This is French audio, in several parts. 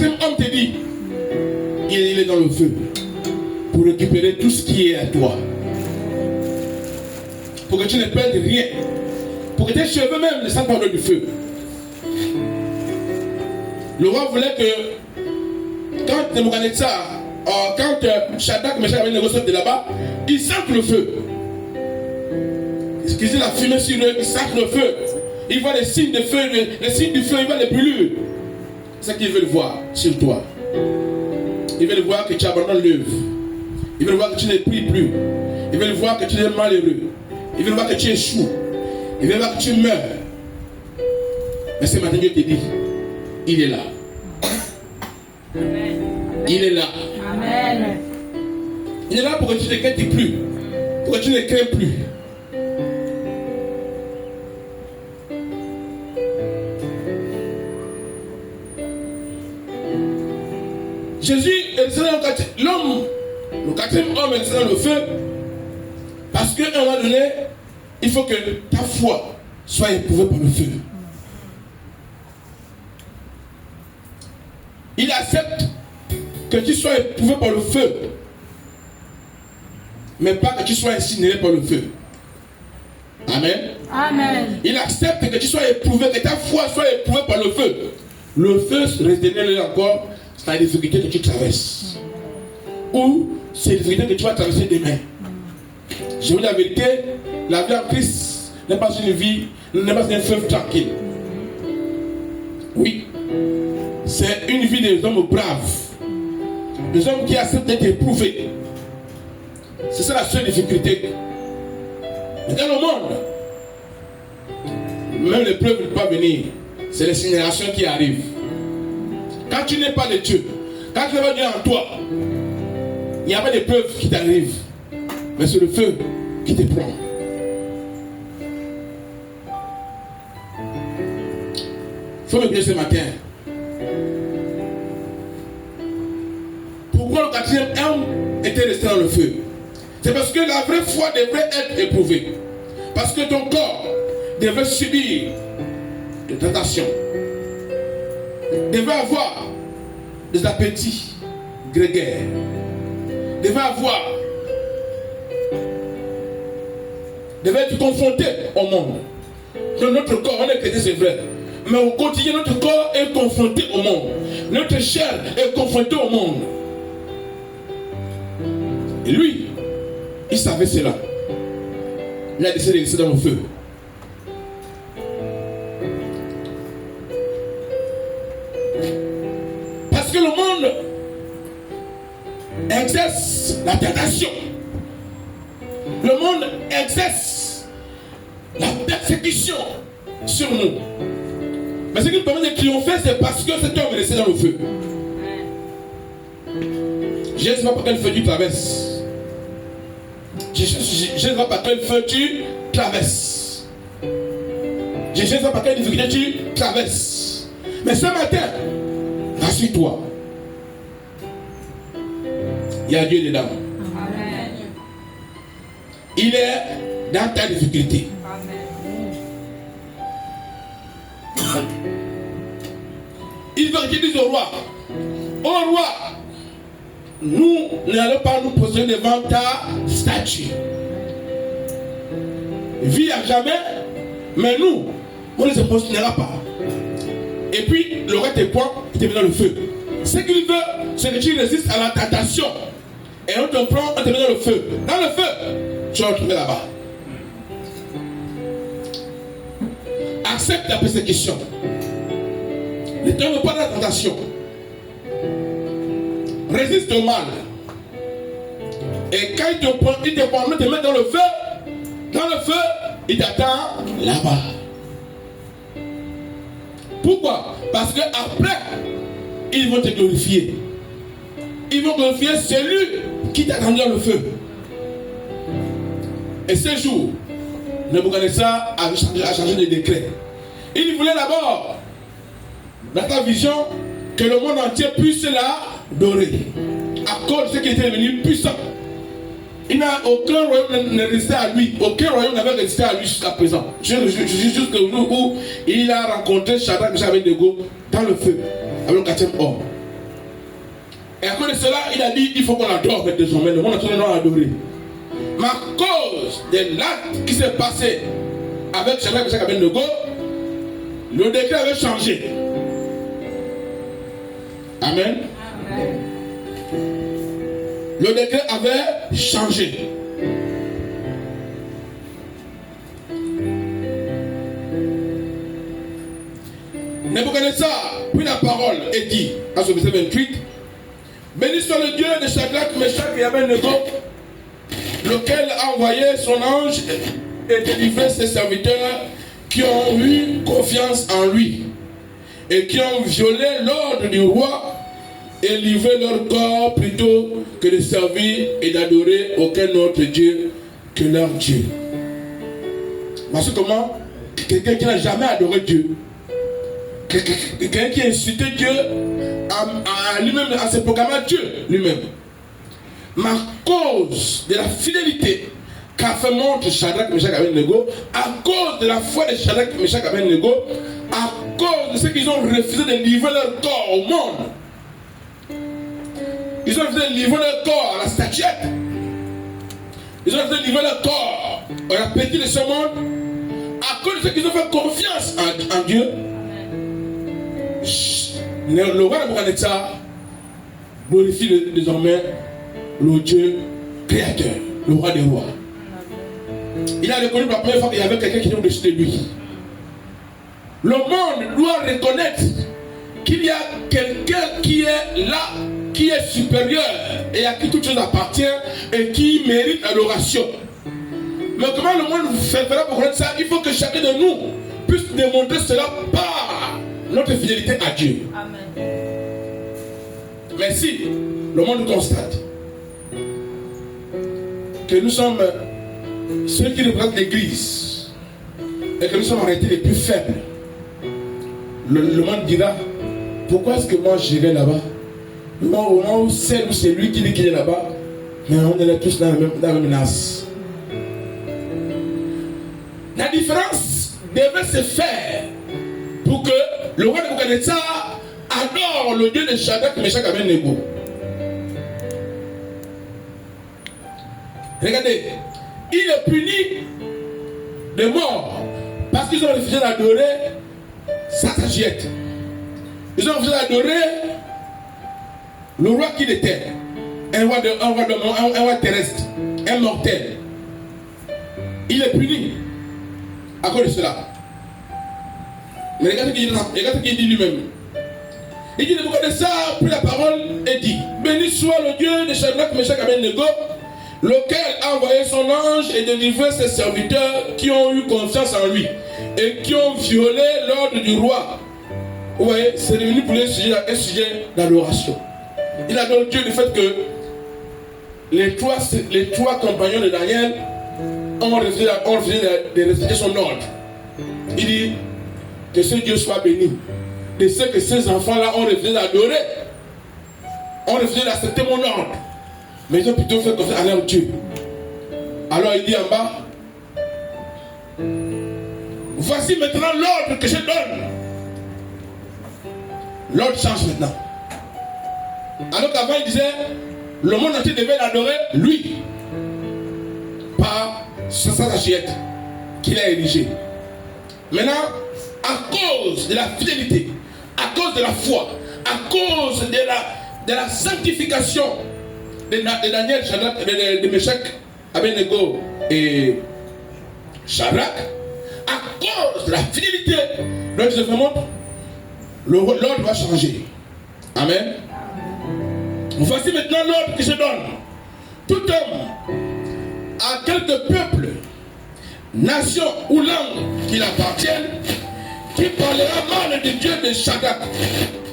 quatrième homme te dit, il est dans le feu pour récupérer tout ce qui est à toi. Pour que tu ne perdes rien. Pour que tes cheveux même ne sentent pas l'odeur du feu. Le roi voulait que quand Nebuchadnezzar, quand Shadrach, Meshach avait négocié de là-bas, ils sentent le feu. Ils disent la fumée sur eux, ils sentent le feu. Ils voient les signes de feu, les signes du feu, ils voient les brûlures. C'est ce qu'ils veulent voir sur toi. Ils veulent voir que tu abandonnes l'œuvre. Ils veulent voir que tu ne pries plus. Ils veulent voir que tu es malheureux. Ils veulent voir que tu échoues. Ils veulent voir que tu meurs. Mais ce matin, Dieu te dit, il est là. Amen. Il est là. Amen. Il est là pour que tu ne craignes plus. Pour que tu ne craignes plus. Jésus est descendu dans l'homme, le quatrième homme est descendu dans le feu. Parce qu'à un moment donné, il faut que ta foi soit éprouvée par le feu. Il accepte que tu sois éprouvé par le feu, mais pas que tu sois incinéré par le feu. Amen. Amen. Il accepte que tu sois éprouvé, que ta foi soit éprouvée par le feu. Le feu se rétient encore, c'est la difficulté que tu traverses. Ou c'est la difficulté que tu vas traverser demain. Je vous dis la vérité, la vie en Christ n'est pas une vie, n'est pas un fleuve tranquille. Oui. C'est une vie des hommes braves. Des hommes qui acceptent d'être éprouvés. C'est ça la seule difficulté. Mais dans le monde, même l'épreuve ne peut pas venir. C'est l'incinération qui arrive. Quand tu n'es pas de Dieu, quand tu n'es pas Dieu en toi, il n'y a pas d'épreuve qui t'arrive. Mais c'est le feu qui te prend. Il faut me dire ce matin. Pourquoi le quatrième homme était resté dans le feu? C'est parce que la vraie foi devrait être éprouvée. Parce que ton corps devait subir des tentations. Devait avoir des appétits grégaires. Devait être confronté au monde. Dans notre corps, on est chrétien, c'est vrai. Mais au quotidien, notre corps est confronté au monde. Notre chair est confrontée au monde. Et lui, il savait cela. Il a décidé de rester dans le feu. Parce que le monde exerce la tentation. Le monde exerce la persécution sur nous. Mais ce qui nous permet de triompher, c'est parce que cet homme est resté dans le feu. Je ne sais pas par quel feu tu traverses. Je ne sais pas par quel feu tu traverses. Je ne sais pas par quelle difficulté tu traverses. Mais ce matin, rassure-toi. Il y a Dieu dedans. Amen. Il est dans ta difficulté. Amen. Il va qu'il dise au roi, ô roi, nous n'allons pas nous poser devant ta statue. Vie à jamais, mais nous, on ne se positionnera pas. Et puis, le roi te pointe, il te met dans le feu. Ce qu'il veut, c'est que tu résistes à la tentation. Et on te prend, on te met dans le feu. Dans le feu, tu vas retrouver là-bas. Accepte la persécution. Ne tombe pas dans la tentation. Résiste au mal. Et quand il te prend, il te met dans le feu, il t'attend là-bas. Pourquoi? Parce que après, ils vont te glorifier. Ils vont glorifier celui qui t'attend dans le feu. Et ce jour, Nebuchadnezzar a changé de décret. Il voulait d'abord, dans ta vision, que le monde entier puisse l'adorer. À cause de ce qui était devenu puissant. Il n'a aucun royaume n'est resté à lui. Aucun royaume n'avait résisté à lui jusqu'à présent. Je dis juste le jour où il a rencontré Shadrach, Meshach et Abednego dans le feu, avec le quatrième homme. Et à cause de cela, il a dit, il faut qu'on adore désormais. Le monde est en train d'adorer. Mais à cause de l'acte qui s'est passé avec Shadrach, Meshach et Abednego, le décret avait changé. Amen. Amen. Le décret avait changé. Nebuchadnezzar, puis la parole est dit à ce verset 28. Béni soit le Dieu de Shadrach, Meshach et Abednego, lequel a envoyé son ange et délivré ses serviteurs qui ont eu confiance en lui et qui ont violé l'ordre du roi et livré leur corps plutôt que de servir et d'adorer aucun autre Dieu que leur Dieu. Parce que comment quelqu'un qui n'a jamais adoré Dieu, quelqu'un qui a insulté Dieu à lui-même, à se proclamer Dieu lui-même, mais à cause de la fidélité qu'a fait montre Shadrach, Meshach et Abednego, à cause de la foi de Shadrach, Meshach et Abednego, à cause de ce qu'ils ont refusé de livrer leur corps au monde, ils ont refusé de livrer leur corps à la statuette, ils ont refusé de livrer leur corps à la petite de ce monde, à cause de ce qu'ils ont fait confiance en Dieu. Le roi Nebuchadnezzar glorifie désormais le Dieu créateur, le roi des rois. Il a reconnu pour la première fois qu'il y avait quelqu'un qui était au-dessus de lui. Le monde doit reconnaître qu'il y a quelqu'un qui est là, qui est supérieur et à qui toute chose appartient et qui mérite l'adoration. Mais comment le monde fera pour connaître ça? Il faut que chacun de nous puisse démontrer cela par notre fidélité à Dieu. Amen. Mais si le monde constate que nous sommes ceux qui représentent l'Église et que nous sommes en réalité les plus faibles, le monde dira, pourquoi est-ce que moi j'irai là-bas? Au moment où c'est lui qui dit qu'il est là-bas, mais on est là tous dans la même menace. La différence devait se faire pour que le roi Nebuchadnezzar adore le Dieu de Shadrach, Meshach et Abednego. Regardez, il est puni de mort parce qu'ils ont refusé d'adorer sa statuette. Ils ont refusé d'adorer le roi qu'il était, un roi terrestre, un mortel. Il est puni à cause de cela. Mais regardez ce qu'il dit lui-même. Il dit, Nebuchadnezzar prit la parole et dit, béni soit le Dieu de Shadrach, Meshach et Abednego, lequel a envoyé son ange et délivré ses serviteurs qui ont eu confiance en lui et qui ont violé l'ordre du roi. Vous voyez, c'est devenu pour lui un sujet d'adoration. Il adore Dieu du fait que les trois compagnons de Daniel ont refusé de respecter son ordre. Il dit que ce Dieu soit béni de ce que ces enfants-là ont refusé d'adorer, ont refusé d'accepter mon ordre, mais ils ont plutôt fait confiance à leur Dieu. Alors il dit en bas, voici maintenant l'ordre que je donne. L'ordre change maintenant. Alors qu'avant il disait, le monde entier devait l'adorer lui, par sa statuette qu'il a érigée. Maintenant, à cause de la fidélité, à cause de la foi, à cause de la sanctification de Daniel, de Meshach, Abednego et Shadrach, à cause de la fidélité de notre monde, l'ordre va changer. Amen. Voici maintenant l'ordre que je donne. Tout homme, à quelque peuple, nation ou langue qu'il appartienne, qui parlera mal de Dieu de Shadrach,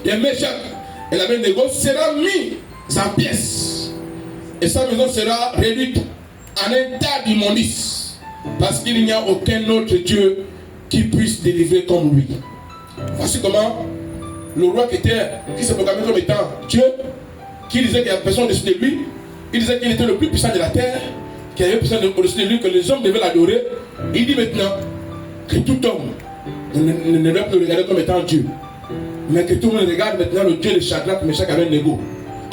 de Meshach et d'Abednego sera mis en pièces. Et sa maison sera réduite en un tas d'immondices. Parce qu'il n'y a aucun autre Dieu qui puisse délivrer comme lui. Voici comment le roi qui se proclamait comme étant Dieu, qui disait qu'il n'y a personne au-dessus de lui, il disait qu'il était le plus puissant de la terre, qu'il y avait personne au-dessus de lui, que les hommes devaient l'adorer. Il dit maintenant que tout homme ne doit plus le regarder comme étant Dieu, mais que tout le monde regarde maintenant le Dieu de Shadrach, Meshach et Abednego.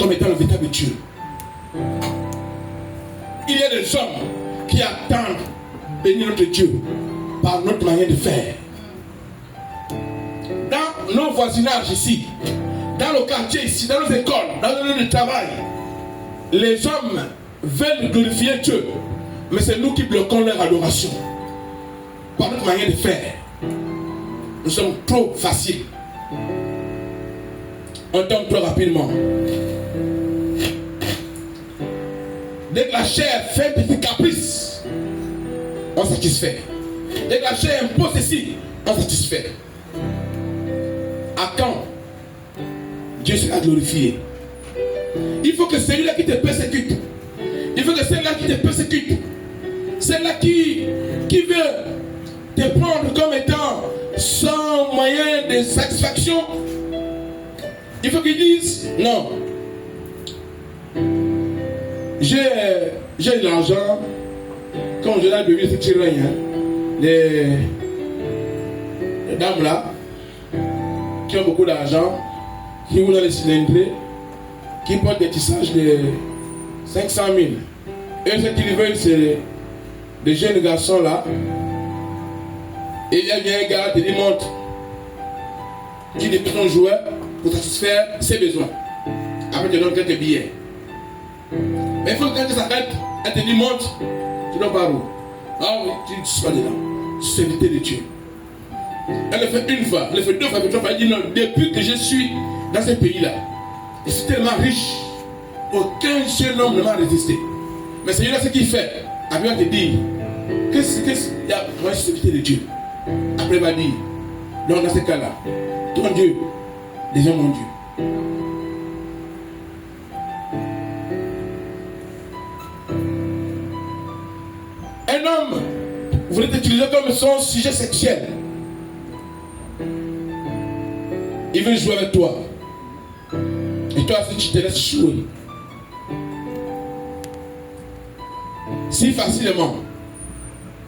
comme étant le véritable Dieu. Il y a des hommes qui attendent bénir notre Dieu par notre manière de faire. Dans nos voisinages ici, dans le quartier ici, dans nos écoles, dans nos lieux de travail, les hommes veulent glorifier Dieu, mais c'est nous qui bloquons leur adoration par notre manière de faire. Nous sommes trop faciles. On tombe trop rapidement. Dès que la chair fait un petit caprice, on satisfait. Dès que la chair impose ici, on satisfait. À quand Dieu sera glorifié? Il faut que celui-là qui te persécute, il faut que celle-là qui te persécute, celle-là qui veut te prendre comme étant sans moyen de satisfaction, il faut qu'ils disent non. J'ai de l'argent, comme je l'ai besoin de tirer rien. Les dames là, qui ont beaucoup d'argent, qui roulent dans les cylindrés, qui portent des tissages de 500 000. Et ce qu'ils veulent, c'est des jeunes garçons là. Et il y a un gars qui montre qui dépose un joueur pour satisfaire ses besoins. Après, tu donnes quelques billets. Mais il faut que quand tu s'arrêtes, elle te dit monte, tu dois pas où. Ah oui, tu ne suis pas dedans. C'est l'évité de Dieu. Elle le fait une fois, elle le fait deux fois, elle le fait trois fois. Elle dit non, depuis que je suis dans ce pays-là, je suis tellement riche, aucun seul homme ne m'a résisté. Mais c'est là ce qu'il fait. Après, il va te dire, moi je suis l'évité de Dieu. Après, il va dire, donc dans ce cas-là, ton Dieu devient mon Dieu. Un homme voulait t'utiliser comme son sujet sexuel. Il veut jouer avec toi. Et toi, si tu te laisses jouer, si facilement,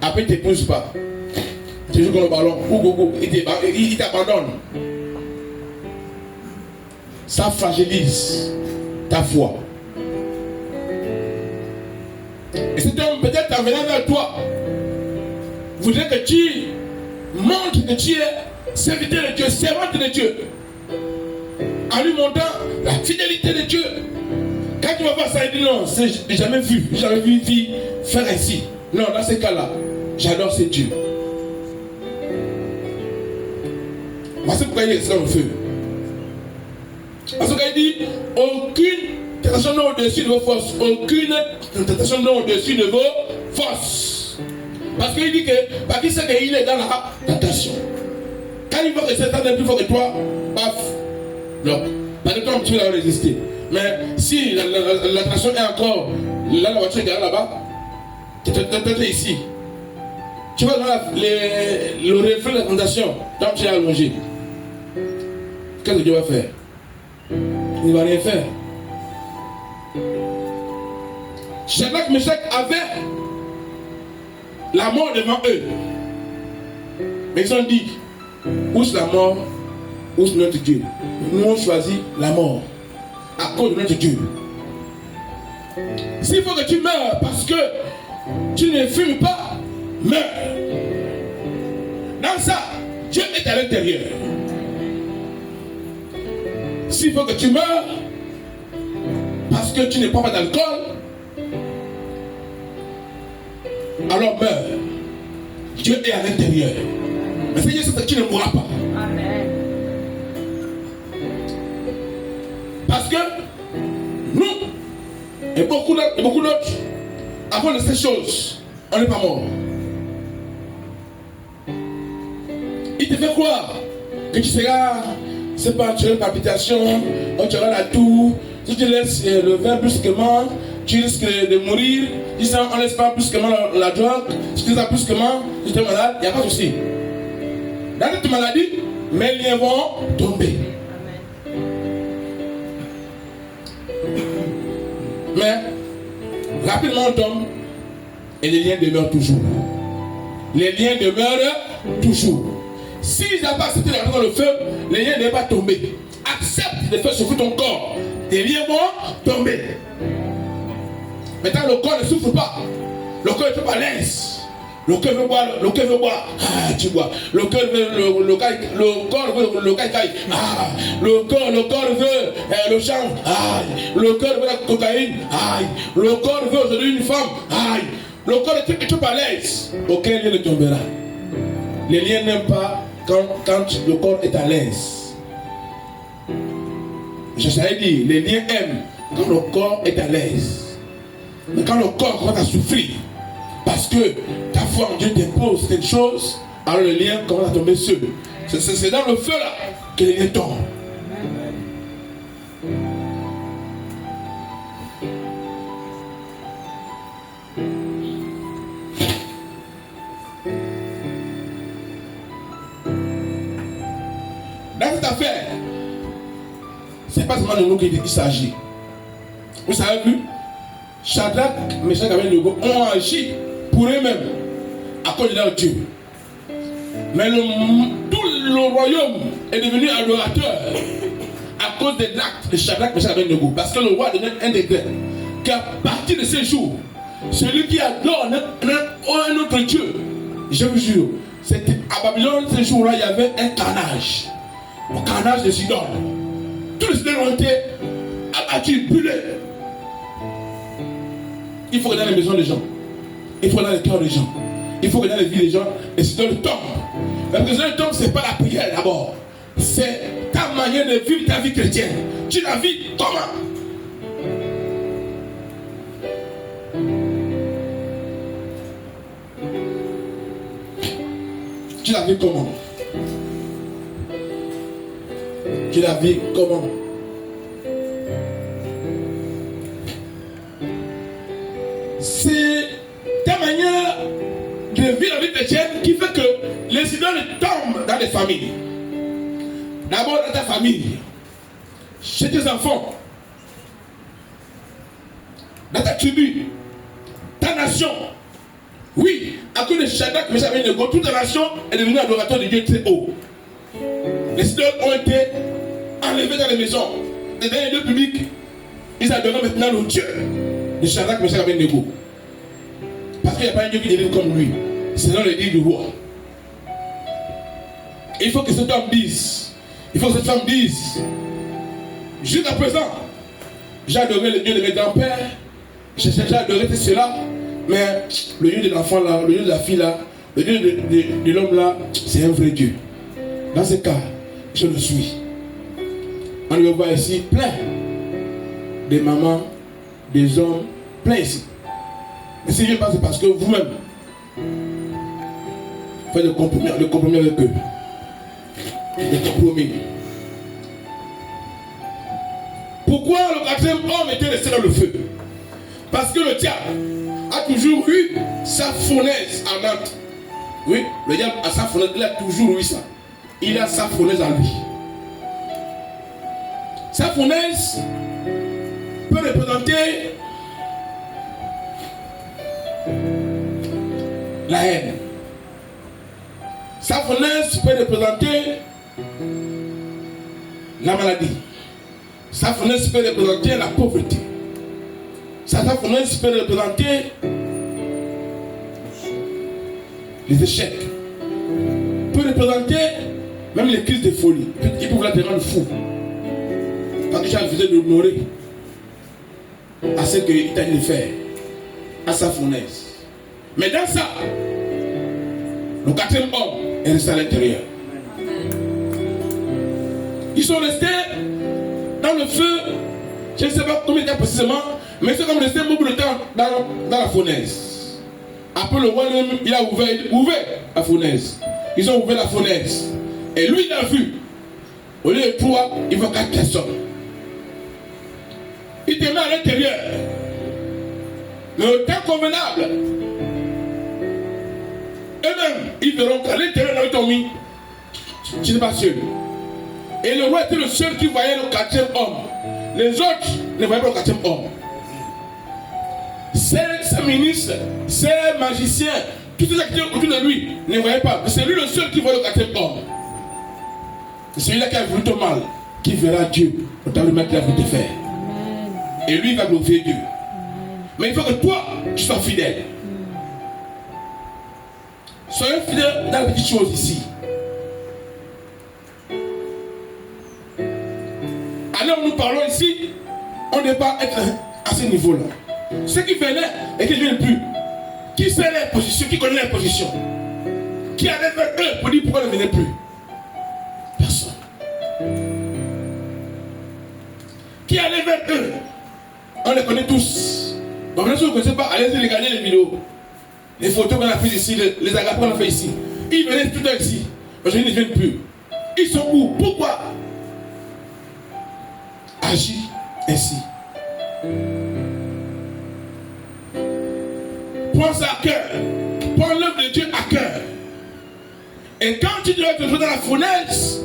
après il ne t'épouse pas, tu joues comme le ballon, il t'abandonne. Ça fragilise ta foi. Et cet homme, peut-être en venant vers toi, voudrait que tu montres que tu es serviteur de Dieu, servante de Dieu, en lui montrant la fidélité de Dieu. Quand tu vas voir ça, il dit non, j'ai jamais vu une fille faire ainsi. Non, dans ce cas-là, j'adore ce Dieu. Voici pourquoi il est dans le feu. Parce qu'il dit, aucune tentation n'est au-dessus de vos forces. Aucune tentation n'est au-dessus de vos forces. Parce qu'il dit que, parce qu'il sait qu'il est dans la tentation. Quand il voit que Satan est plus fort que toi, paf. Non. Pas de temps tu vas résister. Mais si la tentation est encore, là la voiture est là-bas, tu es ici. Tu vas dans le reflet de la tentation, tant que tu es allongé. Qu'est-ce que Dieu va faire? Il ne va rien faire. Shadrach, Meshach avaient la mort devant eux. Mais ils ont dit, où est la mort, où est notre Dieu? Nous on choisit la mort à cause de notre Dieu. S'il faut que tu meurs parce que tu ne fumes pas, meurs. Dans ça, Dieu est à l'intérieur. S'il faut que tu meurs parce que tu ne prends pas d'alcool, alors meurs. Dieu est à l'intérieur. Mais Seigneur, c'est que tu ne mourras pas. Amen. Parce que nous et beaucoup d'autres, avant de ces choses, on n'est pas mort. Il te fait croire que tu seras, c'est pas, tu as une palpitation, tu auras la toux, si tu laisses le vin brusquement, tu risques de mourir. Si on ne laisse pas brusquement la drogue, si tu laisses brusquement, si tu es malade, il n'y a pas de souci. Dans cette maladie, mes liens vont tomber. Mais rapidement on tombe et les liens demeurent toujours. Les liens demeurent toujours. S'ils n'ont pas accepté la dans le feu, les liens ne vont pas tomber. Accepte de faire souffrir ton corps. des liens vont tomber. Maintenant, le corps ne souffre pas. Le corps est pas à l'aise. Le cœur veut boire, ah, tu bois. Le corps veut le caïcaï, ah. Le corps veut le chanvre, aïe. Le corps veut la cocaïne, aïe. Le corps veut aujourd'hui une femme, aïe. Le corps est tout à l'aise. Aucun lien ne tombera. Les liens n'aiment pas quand le corps est à l'aise. Je savais dire, les liens aiment quand le corps est à l'aise. Mais quand le corps commence à souffrir, parce que ta foi en Dieu t'impose quelque chose, alors le lien commence à tomber seul. C'est dans le feu là que les liens tombent. Dans cette affaire, c'est pas seulement de nous qu'il s'agit. Vous savez plus, Shadrach, Meshach et Abednego ont agi pour eux-mêmes à cause de leur Dieu. Mais tout le royaume est devenu adorateur à cause des actes de Shadrach, Meshach et Abednego. Parce que le roi donne un décret qu'à partir de ce jour, celui qui adore un autre Dieu, je vous jure, c'était à Babylone, ce jour-là, il y avait un carnage. Le carnage des idoles. Tous les idoles ont été abattus, brûlés. Il faut que dans les maisons des gens, il faut que dans les cœurs des gens, il faut que dans les vies des gens, et c'est dans le temps. Parce que le temps, ce n'est pas la prière d'abord. C'est ta manière de vivre ta vie chrétienne. Tu la vis comment? Tu la vis comment? Tu la vis comment? C'est ta manière de vivre la vie chrétienne qui fait que les idoles tombent dans les familles. D'abord dans ta famille, chez tes enfants, dans ta tribu, ta nation. Oui, à cause de Shadrach, Meshach et Abednego, toute la nation est devenue adorateur de Dieu très haut. Les idoles ont été enlevés dans les maisons. Et dans les lieux publics, ils adorent maintenant le Dieu de Shadrach, Meshach et Abednego. Parce qu'il n'y a pas un Dieu qui délivre comme lui. C'est dans le dit du roi. Il faut que cet homme dise, il faut que cette femme dise, jusqu'à présent, j'ai adoré le Dieu de mes grands-pères, j'ai adoré tout cela, mais le Dieu de l'enfant là, le Dieu de la fille là, le Dieu de l'homme là, c'est un vrai Dieu. Dans ce cas, je le suis. On le voit ici plein des mamans, des hommes, plein ici. Mais si je pense, c'est parce que vous-même faites le compromis avec eux. Le compromis. Pourquoi le quatrième homme était resté dans le feu? Parce que le diable a toujours eu sa fournaise en Nantes. Oui, le diable a sa fournaise, il a toujours eu ça. Il a sa fournaise en lui. Sa fournaise peut représenter la haine. Sa fournaise peut représenter la maladie. Sa fournaise peut représenter la pauvreté. Sa fournaise peut représenter les échecs. Peut représenter même les crises de folie. Il peut la rendre fou. Quand tu as refusé de l'honorer à ce qu'il t'a dit de faire, à sa fournaise. Mais dans ça, le quatrième homme est resté à l'intérieur. Ils sont restés dans le feu, je ne sais pas combien de temps précisément, mais ils sont comme restés beaucoup de temps dans la fournaise. Après le roi lui-même, il a ouvert la fournaise. Ils ont ouvert la fournaise. Et lui, il a vu. Au lieu de 3, il voit 4 personnes. Il te met à l'intérieur. Mais au temps convenable, eux-mêmes, ils verront qu'à l'intérieur, là où ils t'ont mis, tu n'es pas seul. Et le roi était le seul qui voyait le quatrième homme. Les autres ne voyaient pas le quatrième homme. Ses ministres, ses magiciens, tous ceux qui étaient autour de lui ne voyaient pas. C'est lui le seul qui voit le quatrième homme. C'est celui-là qui a voulu ton mal, qui verra Dieu au temps du mal qu'il a voulu te faire. Et lui, il va glorifier Dieu. Mais il faut que toi, tu sois fidèle. Soyez fidèle dans les petites choses ici. Alors nous parlons ici, on ne doit pas être à ce niveau-là. Ceux qui venaient et qui ne viennent plus, qui sait leur position, qui connaît leur position, qui allait vers eux pour dire pourquoi ils ne venaient plus? Personne. Qui allait vers eux? On les connaît tous. Donc, si vous ne connaissez pas, allez-y regarder les vidéos. Les photos qu'on a fait ici, les agapes qu'on a fait ici. Ils venaient tout le temps ici. Aujourd'hui, ils ne viennent plus. Ils sont où? Pourquoi? Agis ainsi. Prends ça à cœur. Prends l'œuvre de Dieu à cœur. Et quand tu dois te trouver dans la fournaise,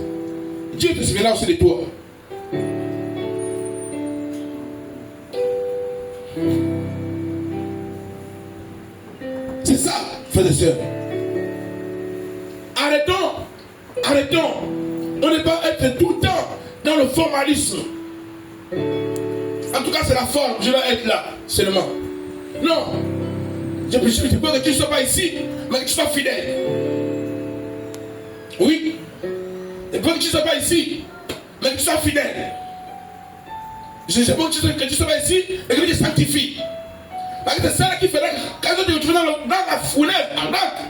Dieu te souviendra aussi de toi. C'est ça, frères et sœurs. Arrêtons. On ne peut pas être tout le temps dans le formalisme. En tout cas, c'est la forme. Je dois être là seulement. Non. Je peux que tu ne sois pas ici, mais que tu sois fidèle. Oui. Je peux que tu ne sois pas ici, mais que tu sois fidèle. Je sais pas que tu ne sois pas ici, mais que tu te sanctifies. Parce que c'est ça qui fait là, quand tu te retrouves dans la fournaise, en acte.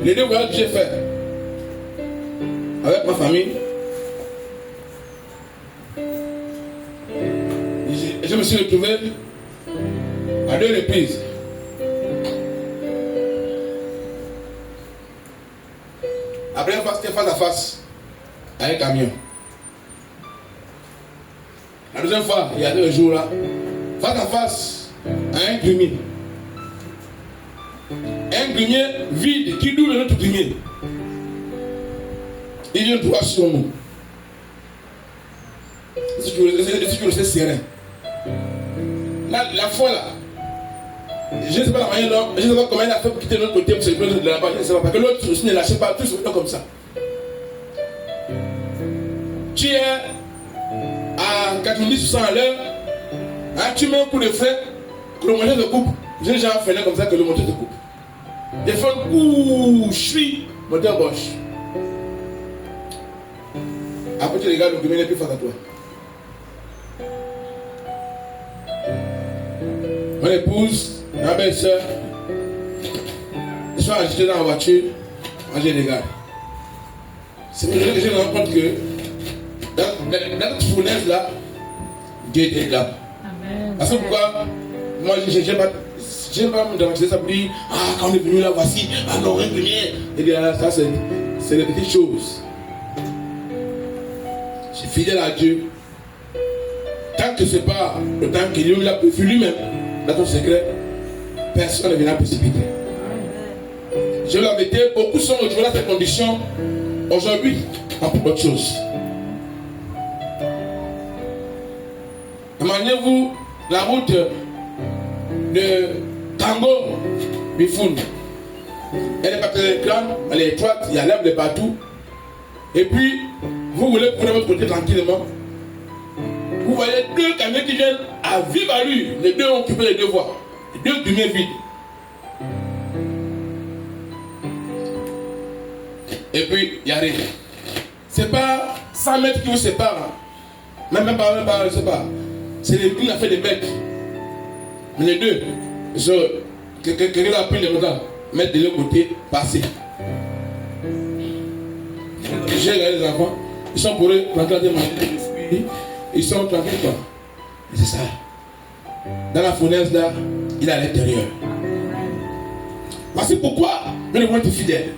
Les 2 voyages que j'ai fait avec ma famille, je me suis retrouvé à 2 reprises. Après, c'était face à face à un camion. La deuxième fois, il y a 2 jours là, face à face à un grimier. Un grimier vide qui double notre grimier. Il vient droit sur nous. Si tu le sais, c'est rien. La fois là, je ne sais pas la manière dont, je ne sais pas comment il a fait pour quitter notre côté, pour se prendre de là-bas, je ne sais pas, parce que l'autre aussi ne lâchait pas, tous comme ça. Tu es à 90% à l'heure, hein, tu mets un coup de frein, que le moteur te coupe. J'ai déjà freiné comme ça que le moteur te coupe. Des fois, ouh, je suis, moteur gauche. Après, tu regardes le grimier n'est plus face à toi. Mon épouse, ma belle-sœur, ils sont agités dans la voiture, moi je les regarde. C'est pour ça que je me rends compte que dans notre fournaise là, Dieu est là. Amen. Parce que pourquoi? Moi je n'aime pas me dramatiser ça pour dire, ah quand on est venu là, voici, ah non, rien de rien. Et bien ça c'est des petites choses. Je suis fidèle à Dieu. Tant que ce n'est pas le temps qu'il l'a fait lui-même, dans ton secret, personne ne viendra précipiter. Je l'ai embêté, beaucoup sont retrouvés dans ces conditions aujourd'hui en pour autre chose. Imaginez-vous la route de Tango Bifoun. Elle est pas très grande, elle est étroite, il y a l'herbe de partout. Et puis, vous voulez prendre votre côté tranquillement. Vous voyez 2 camions qui viennent à vive allure. Les 2 ont occupé les 2 voies. Les 2 grimiers vides. Et puis, il y a rien. C'est pas 100 mètres qui vous séparent. Même pas, je sais pas. C'est une affaire de mètres. Mais les 2, quelqu'un a pris les regards, mettre de l'autre côté, passer. J'ai regardé les enfants, ils sont pour eux, regarder manger. Ils sont tranquilles quoi. Et c'est ça. Dans la fournaise là, il est à l'intérieur. Voici pourquoi nous devons être fidèles.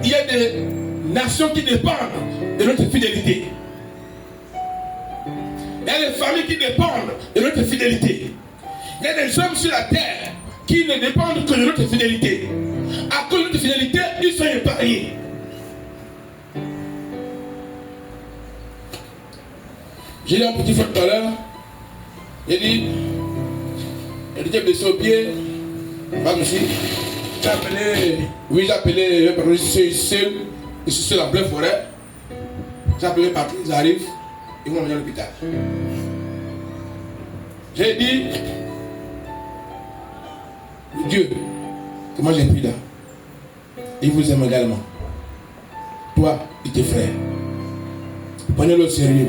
Il y a des nations qui dépendent de notre fidélité. Il y a des familles qui dépendent de notre fidélité. Il y a des hommes sur la terre qui ne dépendent que de notre fidélité. À cause de notre fidélité, ils sont épargnés. J'ai dit à un petit frère tout à l'heure, il dit, il était blessé au pied, pas monsieur, J'ai appelé, oui, j'ai appelé, je suis sur la pleine forêt. J'ai appelé partout, ils arrivent, ils vont venir à l'hôpital. J'ai dit, Dieu, que moi j'ai pris là, il vous aime également. Toi et tes frères. Prenez-le au sérieux.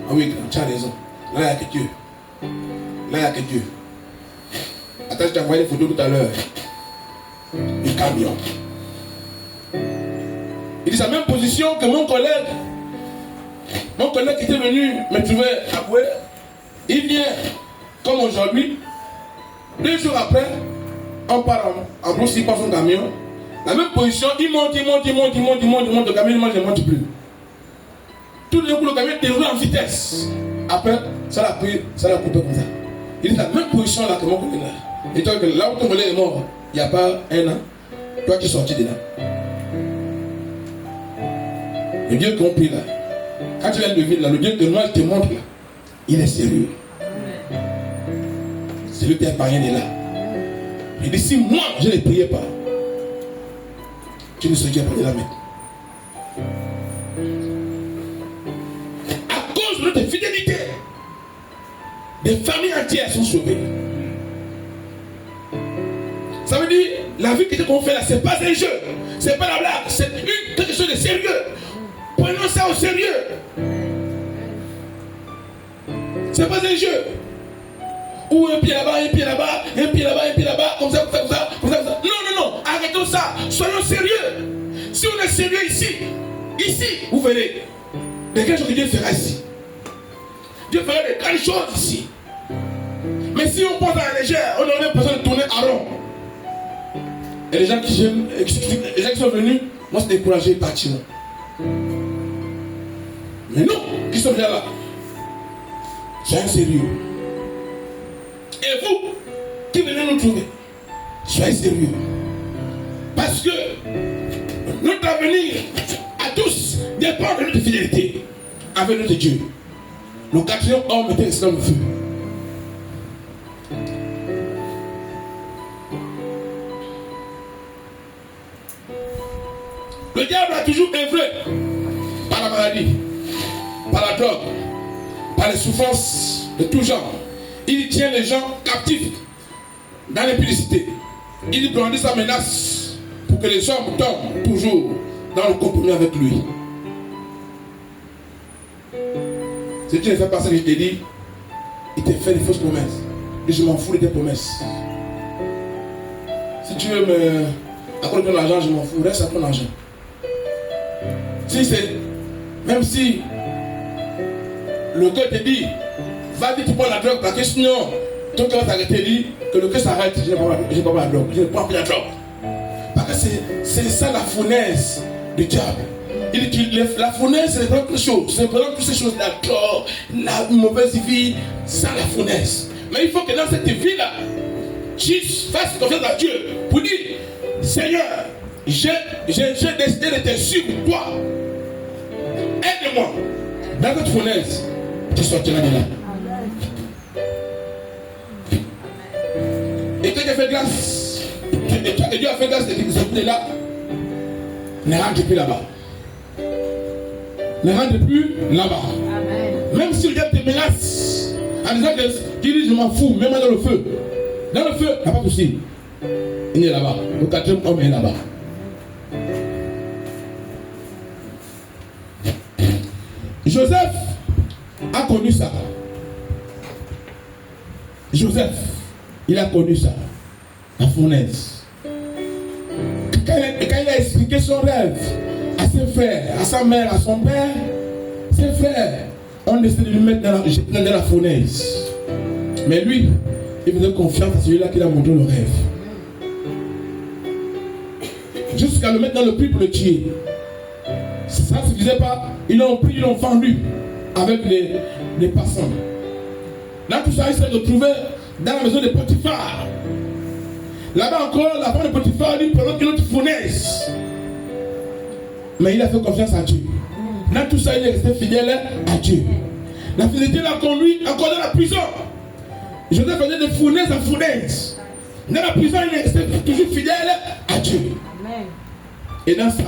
Ah oui, tu as raison. Là, il n'y a que Dieu. Là, il n'y a que Dieu. Attends, je t'ai envoyé des photos tout à l'heure. Du camion. Il dit, c'est la même position que mon collègue. Mon collègue qui était venu me trouver à Boué. Il vient, comme aujourd'hui. 2 jours après, on part en brousse, il passe son camion. La même position, il monte le camion, il ne monte plus. Tout le coup, le camion déroule en vitesse. Après, ça l'a pris, ça l'a coupé comme ça. Il est dans la même position là que mon collègue là. Et toi, là où ton collègue est mort, il n'y a pas 1 an, toi tu es sorti de là. Le Dieu qu'on prie là, quand tu viens de vivre là, le Dieu que moi je te montre là, il est sérieux. C'est lui qui a épargné de là. Il dit, si moi je ne priais pas, tu ne serais pas de la main. À cause de notre fidélité, des familles entières sont sauvées. Ça veut dire, la vie qu'on fait là, ce n'est pas un jeu, ce n'est pas la blague, c'est quelque chose de sérieux. Prenons ça au sérieux. Ce n'est pas un jeu. Ou un pied là-bas, un pied là-bas, un pied là-bas, un pied là-bas, comme ça, comme ça, comme ça, comme ça, comme ça. Non, arrêtons ça. Soyons sérieux. Si on est sérieux ici, vous verrez, les grandes choses que Dieu fera ici. Dieu fera des grandes choses ici. Mais si on pense à la légère, on aurait besoin de tourner à rond. Et les gens qui sont venus, moi c'est découragé et parti. Mais nous, qui sommes déjà là, soyons sérieux. Et vous, qui venez nous trouver, soyez sérieux. Parce que notre avenir à tous dépend de notre fidélité avec notre Dieu. Le 4e homme était resté dans le feu. Le diable a toujours œuvré par la maladie, par la drogue, par les souffrances de tout genre. Il tient les gens captifs dans l'impudicité. Il brandit sa menace pour que les hommes tombent toujours dans le compromis avec lui. Si tu ne fais pas ça que je t'ai dit, il te fait des fausses promesses. Et je m'en fous de tes promesses. Si tu veux me accorder ton argent, je m'en fous. Reste à ton argent. Si c'est, même si le cœur te dit, va vite prendre la drogue, parce que sinon, ton cœur va t'arrêter, dit que le cœur s'arrête, je ne prends pas la drogue, je ne prends plus la drogue. Parce que c'est ça la fournaise du diable. Il dit que la fournaise, c'est quelque chose, c'est vraiment toutes ces choses, la drogue, la mauvaise vie, ça la fournaise. Mais il faut que dans cette vie-là, tu fasses confiance à Dieu pour dire, Seigneur, j'ai décidé de te suivre, toi. Aide-moi. Dans cette fournaise, tu sortiras de là. Et que Dieu a fait grâce, et Dieu a fait grâce de sortir de là, ne rentre plus là-bas. Ne rentre plus là-bas. Même si le diable te menace, en disant que tu dis je m'en fous, mets-moi dans le feu. Dans le feu, il n'y a pas de souci. Il est là-bas. Le 4e homme est là-bas. Joseph a connu ça. Joseph, il a connu ça. La fournaise. Quand il a expliqué son rêve à ses frères, à sa mère, à son père, ses frères ont décidé de lui mettre dans la fournaise. Mais lui, il faisait confiance à celui-là qui a montré le rêve. Jusqu'à le mettre dans le puits pour le tuer. Ça ne suffisait pas. Ils l'ont pris, ils l'ont vendu avec les passants. Là, tout ça, il s'est retrouvé dans la maison de Potiphar. Là-bas encore, la femme de Potiphar lui pendant une autre fournaise. Mais il a fait confiance à Dieu. Dans tout ça, il est resté fidèle à Dieu. La fidélité l'a conduit encore dans la prison. Joseph faisait de fournaise en fournaise. Dans la prison, il est resté toujours fidèle à Dieu. Amen. Et dans ça,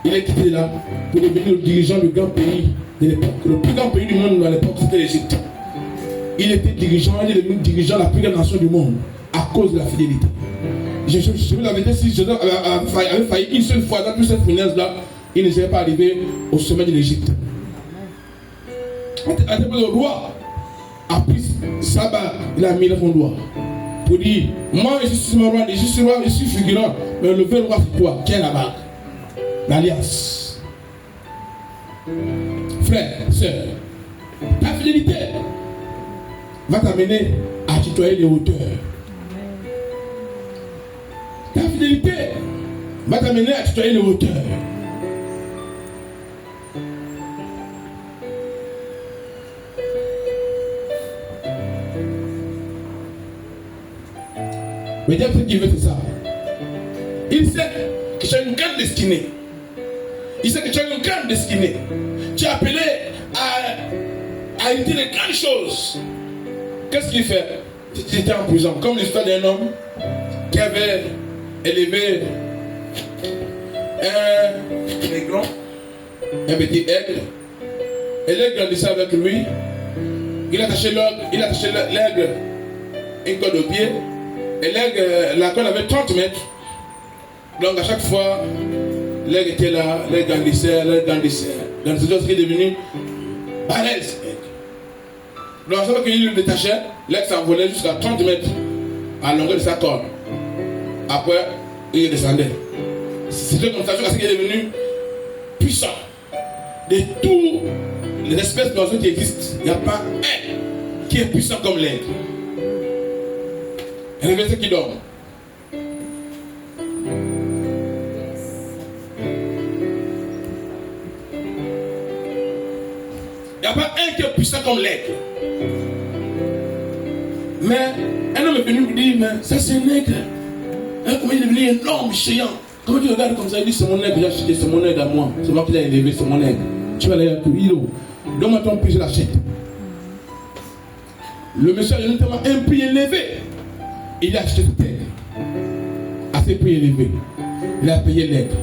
il est quitté là pour devenir le dirigeant du grand pays de l'époque. Le plus grand pays du monde à l'époque, c'était l'Égypte. Il était dirigeant, il est devenu dirigeant de la plus grande nation du monde à cause de la fidélité. Je vous l'avais dit, si Joseph avait failli une seule fois dans toute cette finesse-là, il ne serait pas arrivé au sommet de l'Égypte. Le roi a pris Saba, il a mis dans son doigt pour dire, moi je suis roi, je suis figurant, mais le vrai roi c'est toi, qui est la bague, l'alliance. Frère, soeur, ta fidélité va t'amener à tutoyer les hauteurs. Ta fidélité va t'amener à tutoyer les hauteurs. Mais Dieu sait qu'il veut faire ça. Il sait que tu as une grande destinée. Il sait que tu as une grande destinée. Tu es appelé à hériter de grandes choses. Qu'est-ce qu'il fait? Tu étais en prison. Comme l'histoire d'un homme qui avait élevé un aiglon, un petit aigle. Et l'aigle grandissait avec lui. Il attachait l'aigle une corde au pied. Et l'aigle, la corde avait 30 mètres. Donc à chaque fois, l'aigle était là, l'aigle grandissait. Donc c'est ce qui est devenu balèze. Donc à chaque fois qu'il le détachait, l'aigle s'envolait jusqu'à 30 mètres à la longueur de sa corde. Après, il descendait. C'était comme ça jusqu'à ce qu'il est devenu puissant. De toutes les espèces d'oiseaux qui existent, il n'y a pas un qui est puissant comme l'aigle. Et le verset qui dort. Il n'y a pas un qui est puissant comme l'aigle. Mais un homme est venu me dire, mais ça c'est un aigle. Comment il est devenu énorme, géant. Comment tu regardes comme ça, il dit c'est mon aigle, j'ai acheté, c'est mon aigle à moi. C'est moi qui l'ai élevé, c'est mon aigle. Tu vas aller à tout, il est donc maintenant puis je l'achète. Le monsieur a notamment un prix élevé. Il a acheté cette terre à ce prix élevé. Il a payé l'aigle.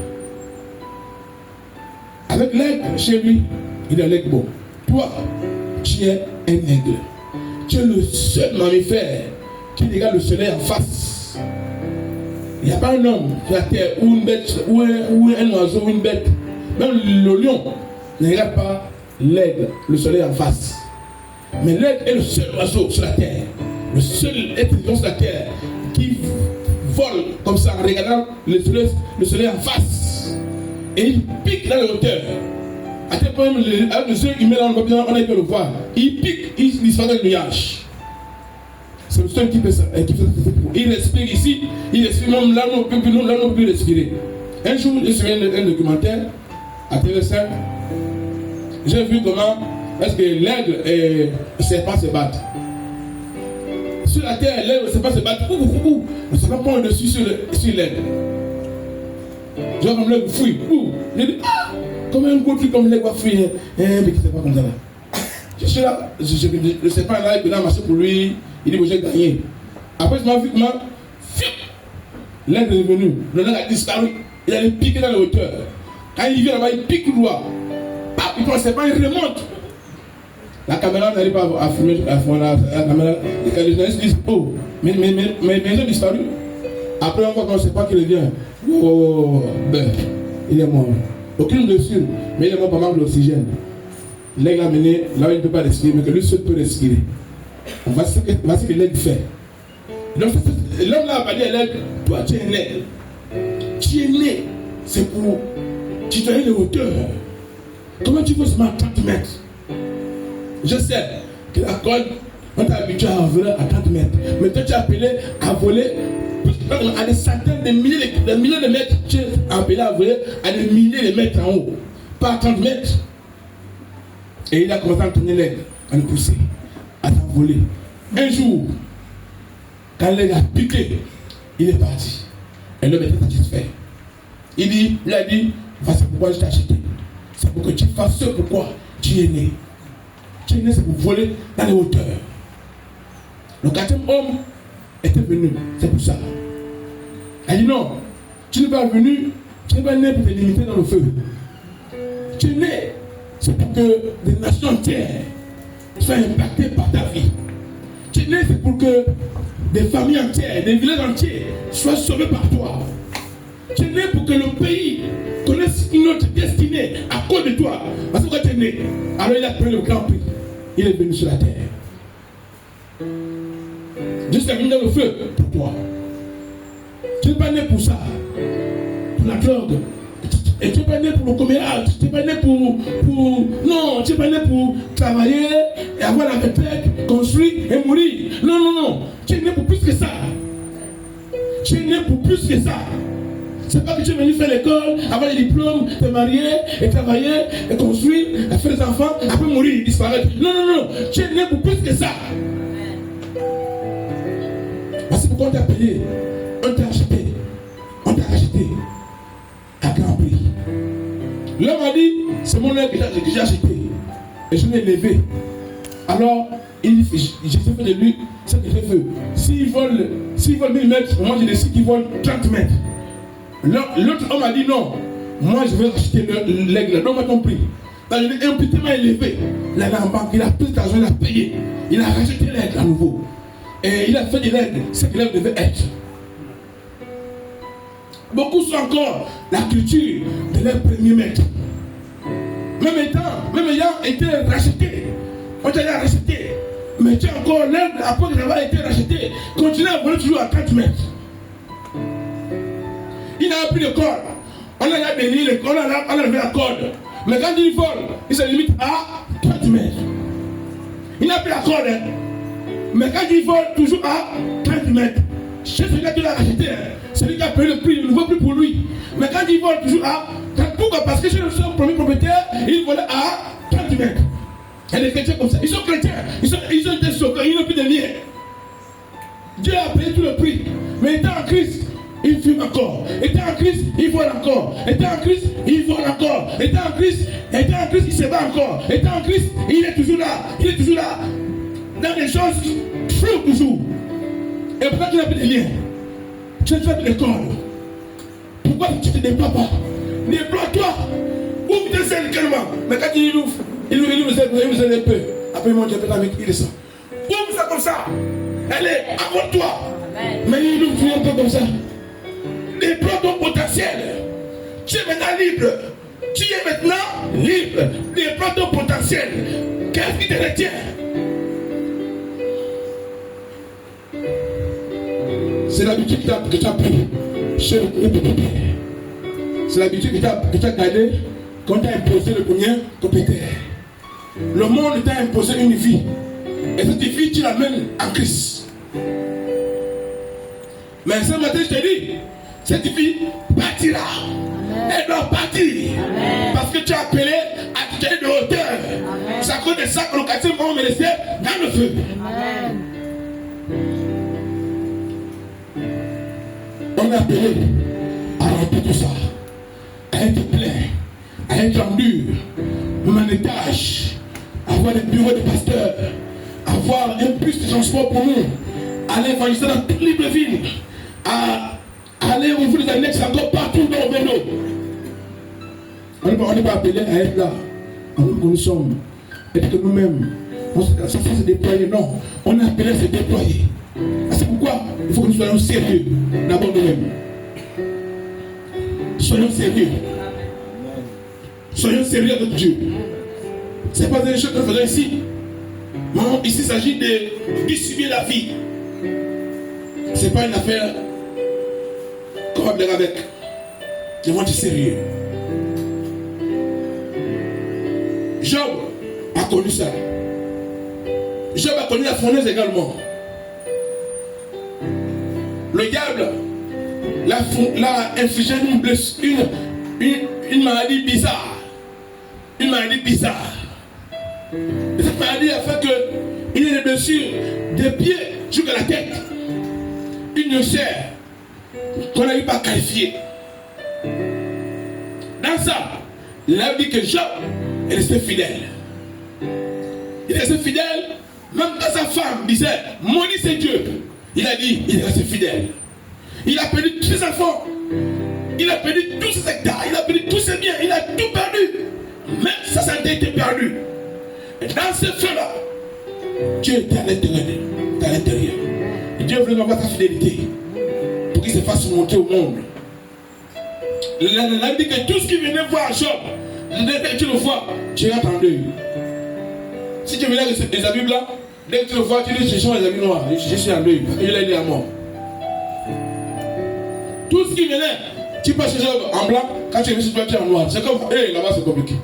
Avec l'aigle chez lui, il a l'aigle bon. Toi, tu es un aigle. Tu es le seul mammifère qui regarde le soleil en face. Il n'y a pas un homme sur la terre ou une bête, ou un oiseau ou une bête. Même le lion ne regarde pas l'aigle, le soleil en face. Mais l'aigle est le seul oiseau sur la terre. Le seul être vivant sur la terre qui vole comme ça en regardant le soleil en face. Et il pique dans les hauteurs. À tel point, avec les yeux humains, on a pu le voir. Il pique, il disparaît dans le nuage. C'est le seul qui fait ça. Il respire ici, il respire même là, on ne peut plus respirer. Un jour, je suis un documentaire à TV5. J'ai vu comment est-ce que l'aigle et le serpent se battent. Sur la terre, l'aigle et le serpent se battent. Le serpent prend le dessus sur l'aigle. Genre comme l'aigle fouille. Je dis, comment un gros truc comme l'aigle va fuir? Mais c'est pas comme ça là. Je suis là, le serpent là, il a marché pour lui. Il dit, j'ai gagné. Après, je m'en vu comment l'aigle est venu. Le l'aigle a disparu. Il allait piquer dans les hauteurs. Quand il vient là-bas, il pique le doigt. Il prend le serpent, il remonte. La caméra n'arrive pas à filmer la caméra. Les journalistes disent, oh, mais ils ont disparu. Après, on voit qu'on ne sait pas qu'il revient. Oh, ben, il est mort. Aucune blessure, mais il est mort par manque d'oxygène. L'aigle a mené là où il ne peut pas respirer, mais que lui seul peut respirer. Voici ce que l'aigle fait. Donc, l'homme là a dit à l'aigle, toi tu es un aigle. Tu es né, c'est pour tutoyer les hauteurs. Comment tu veux se mettre à 30 mètres? Je sais que la corde, on t'a habitué à voler à 30 mètres. Mais toi tu es appelé à voler à des centaines de milliers de mètres. Tu es appelé à voler à des milliers de mètres en haut. Pas à 30 mètres. Et il a commencé à tourner l'aigle, à le pousser, à s'envoler. Un jour, quand l'aigle a piqué, il est parti. Et l'homme était satisfait. Il a dit, voici pourquoi je t'ai acheté. C'est pour que tu fasses ce pourquoi tu es né. Tu es né, c'est pour voler dans les hauteurs. Le quatrième homme était venu. C'est pour ça. Elle dit non, tu n'es pas venu, tu n'es pas né pour te limiter dans le feu. Tu es né, c'est pour que des nations entières soient impactées par ta vie. Tu es né, c'est pour que des familles entières, des villages entiers soient sauvés par toi. Tu es né pour que le pays connaisse une autre destinée à cause de toi. Parce que quand tu es né, alors il a pris le grand prix. Il est venu sur la terre. Dieu s'est mis dans le feu pour toi. Tu n'es pas né pour ça, pour la drogue. Et tu n'es pas né pour le commérage. Tu n'es pas né pour... Non, tu n'es pas né pour travailler et avoir la retraite, construire et mourir. Non, non, non. Tu es né pour plus que ça. Tu es né pour plus que ça. C'est pas que tu es venu faire l'école, avoir les diplômes, te marier et travailler et construire, et faire des enfants, après mourir, disparaître. Non, non, non. Tu es né pour plus que ça. Parce pourquoi on t'a payé, on t'a acheté, à grand prix. L'homme a dit, c'est mon œuvre que j'ai acheté et je l'ai élevé. Alors, j'ai fait de lui ce que j'ai fait. S'il vole 1000 mètres, moi je décide qu'il vole 30 mètres. L'autre homme a dit non, moi je vais acheter l'aigle, donne-moi ton prix. Donc je l'ai imputément élevé. Là en banque, il a pris l'argent, il a payé. Il a racheté l'aigle à nouveau. Et il a fait de l'aigle ce que l'aigle devait être. Beaucoup sont encore la culture de leur premier maître. Même ayant été racheté, on t'a racheté. Mais tu as encore l'aigle, après d'avoir été racheté, continue à voler toujours à 4 mètres. Il n'a plus de corde. On a béni, on a levé la corde. Mais quand il vole, il se limite à 30 mètres. Il n'a plus la corde. Hein. Mais quand il vole, toujours à 30 mètres. C'est celui-là qui l'a racheté. Celui qui a payé le prix, il ne vaut plus pour lui. Mais quand il vole, toujours à 30 pourquoi? Parce que chez le son premier propriétaire, il volait à 30 mètres. Il y a des chrétiens comme ça. Ils sont chrétiens. Ils ont été sauvés. Ils n'ont plus de lien. Dieu a payé tout le prix. Mais étant en Christ, il fume encore. Étant en Christ, il vole encore. Étant en Christ, il vole encore. Étant en Christ, il se bat encore. Étant en Christ, il est toujours là. Il est toujours là. Dans des choses floues toujours. Et pourquoi tu n'as plus de lien? Tu n'as plus de corde. Pourquoi tu ne te déploies pas? Déploie-toi. Ouvre tes ailes calmement. Mais quand il ouvre, il ouvre les peu. Après, il monte un peu avec, il descend. Ouvre ça comme ça. Allez, avant toi. Mais il ouvre tout un peu comme ça. Déploie ton potentiel. Tu es maintenant libre. Tu es maintenant libre. Déploie ton potentiel. Qu'est-ce qui te retient? C'est l'habitude que tu as pris chez le propriétaire. C'est l'habitude que tu as gardée quand tu as imposé le premier propriétaire. Le monde t'a imposé une vie. Et cette vie, tu l'amènes en Christ. Mais ce matin, je te dis, cette vie partira. Elle doit partir. Amen. Parce que tu as appelé à te de hauteur. C'est à cause de ça que l'occasion va me laisser dans le feu. Amen. On a appelé à remplir tout ça, à être plein, à être en dur, même en étage, avoir des bureaux de pasteurs, avoir un bus de transport pour nous, aller évangéliser dans toutes les villes, à aller ouvrir des annexes encore partout dans le vélo. On n'est pas appelé à être là, en nous que nous sommes, et que nous-mêmes, ça se déployer. Non, on est appelé à se déployer. C'est pourquoi il faut que nous soyons sérieux d'abord nous-mêmes. Soyons sérieux. Soyons sérieux avec Dieu. Ce n'est pas des choses que nous faisons ici. Non, ici il s'agit de distribuer la vie. Ce n'est pas une affaire qu'on va blaguer avec. Nous devons être sérieux. Job a connu ça. Job a connu la fournaise également. Le diable l'a infligé une maladie bizarre. Une maladie bizarre. Et cette maladie a fait qu'il ait des blessures des pieds jusqu'à la tête. Une ulcère qu'on n'arrive pas à qualifier. Dans ça, il a dit que Job est resté fidèle. Il est resté fidèle, même quand sa femme disait, maudit c'est Dieu. Il a dit, il est resté fidèle. Il a perdu tous ses enfants. Il a perdu tous ses hectares. Il a perdu tous ses biens. Il a tout perdu. Même sa santé était perdue. Et dans ce feu-là, Dieu était à l'intérieur. Et Dieu voulait avoir ta fidélité pour qu'il se fasse monter au monde. Il a dit que tout ce qui venait voir Job, dès que tu le vois, tu rentres en deuil. Si tu venais des habits blancs, dès que tu le vois, tu dis, je suis les habits noirs, je suis en deuil. Il a dit à mort. Tout ce qui venait, tu passes chez Job en blanc, quand tu es chez toi, tu es en noir. C'est comme, là-bas c'est compliqué.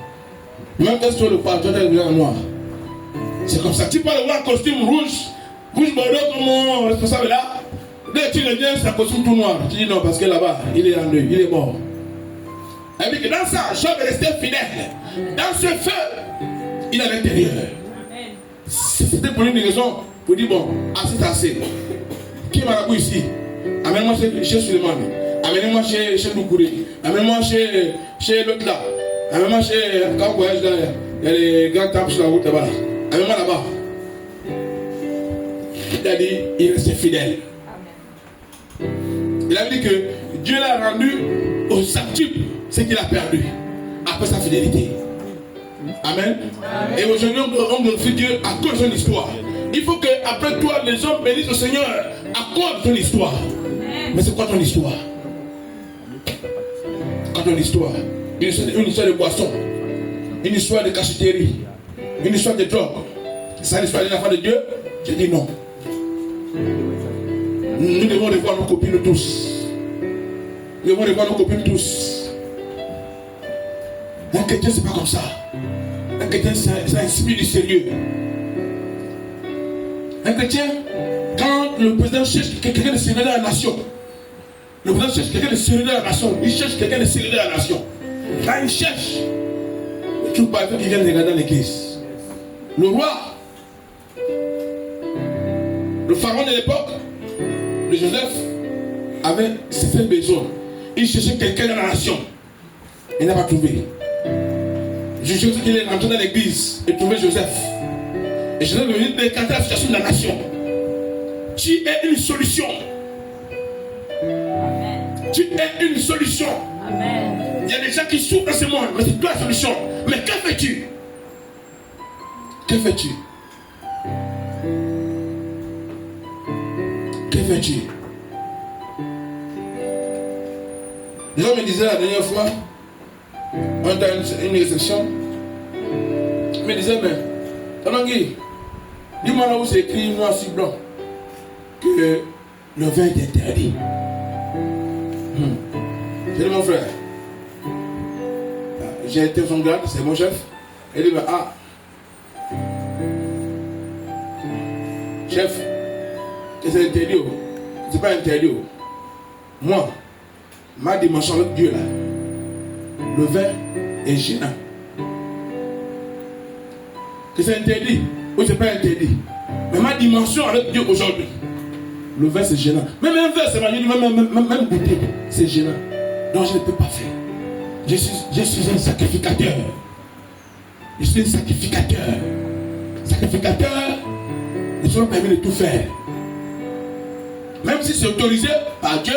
Même quand tu le vois, toi tu es en noir. C'est comme ça. Tu peux le voir en costume rouge bordeaux comme mon responsable là. Dès que tu reviens, c'est un costume tout noir. Tu dis non, parce que là-bas, il est en deuil, il est mort. Et puis que dans ça, Job est resté fidèle. Dans ce feu, il est à l'intérieur. C'était pour une raison, pour dire bon, assez c'est assez. Qui est marabout ici? Amène-moi chez Suleiman. Amène-moi chez Doukouré. Amène-moi chez l'autre là. Amène-moi chez. Quand on voyage là, il y a les grands temples sur la route là-bas. Amène-moi là-bas. Il a dit, il restait fidèle. Il a dit que Dieu l'a rendu au centuple ce qu'il a perdu après sa fidélité. Amen. Amen. Et aujourd'hui, on glorifie Dieu à cause de son histoire. Il faut qu'après toi, les hommes bénissent le Seigneur à cause de ton histoire. Amen. Mais c'est quoi ton histoire? Quoi ton histoire? Une histoire de boisson, une histoire de cachotterie, une histoire de drogue. C'est l'histoire de l'enfant de Dieu? J'ai dit non. Nous devons revoir nos copines tous. Nous devons revoir nos copines tous. Un chrétien, c'est pas comme ça. Un chrétien, ça inspire du sérieux. Un chrétien, quand le président cherche quelqu'un de sérieux dans la nation, le président cherche quelqu'un de sérieux dans la nation, il cherche quelqu'un de sérieux dans la nation. Quand il cherche, il ne trouve pas quelqu'un qui vient regarder dans l'église. Le roi, le pharaon de l'époque, le Joseph, avait certains besoins. Il cherchait quelqu'un dans la nation. Il n'a pas trouvé. Joseph, il est rentré dans l'église et trouvé Joseph. Et Joseph est venu décanter la situation de la nation. Tu es une solution. Amen. Tu es une solution. Amen. Il y a des gens qui souffrent dans ce monde, mais c'est toi la solution. Mais que fais-tu? Que fais-tu? Que fais-tu? Les gens me disaient la dernière fois, on était à une réception, ils me disaient, mais, Tanangui, dis-moi là où c'est écrit noir sur blanc que le vin est interdit. J'ai dit, mon frère, j'ai été son garde, c'est mon chef. Il dit, chef, c'est interdit. C'est pas interdit. Moi, ma dimension avec Dieu là, le vin est gênant. Que c'est interdit ou c'est pas interdit. Mais ma dimension avec Dieu aujourd'hui, le vin c'est gênant. Même un verre, c'est même goûter, c'est gênant. Donc je ne peux pas faire. Je suis un sacrificateur. Je suis un sacrificateur. Sacrificateur, nous sommes permis de tout faire. Même si c'est autorisé par Dieu,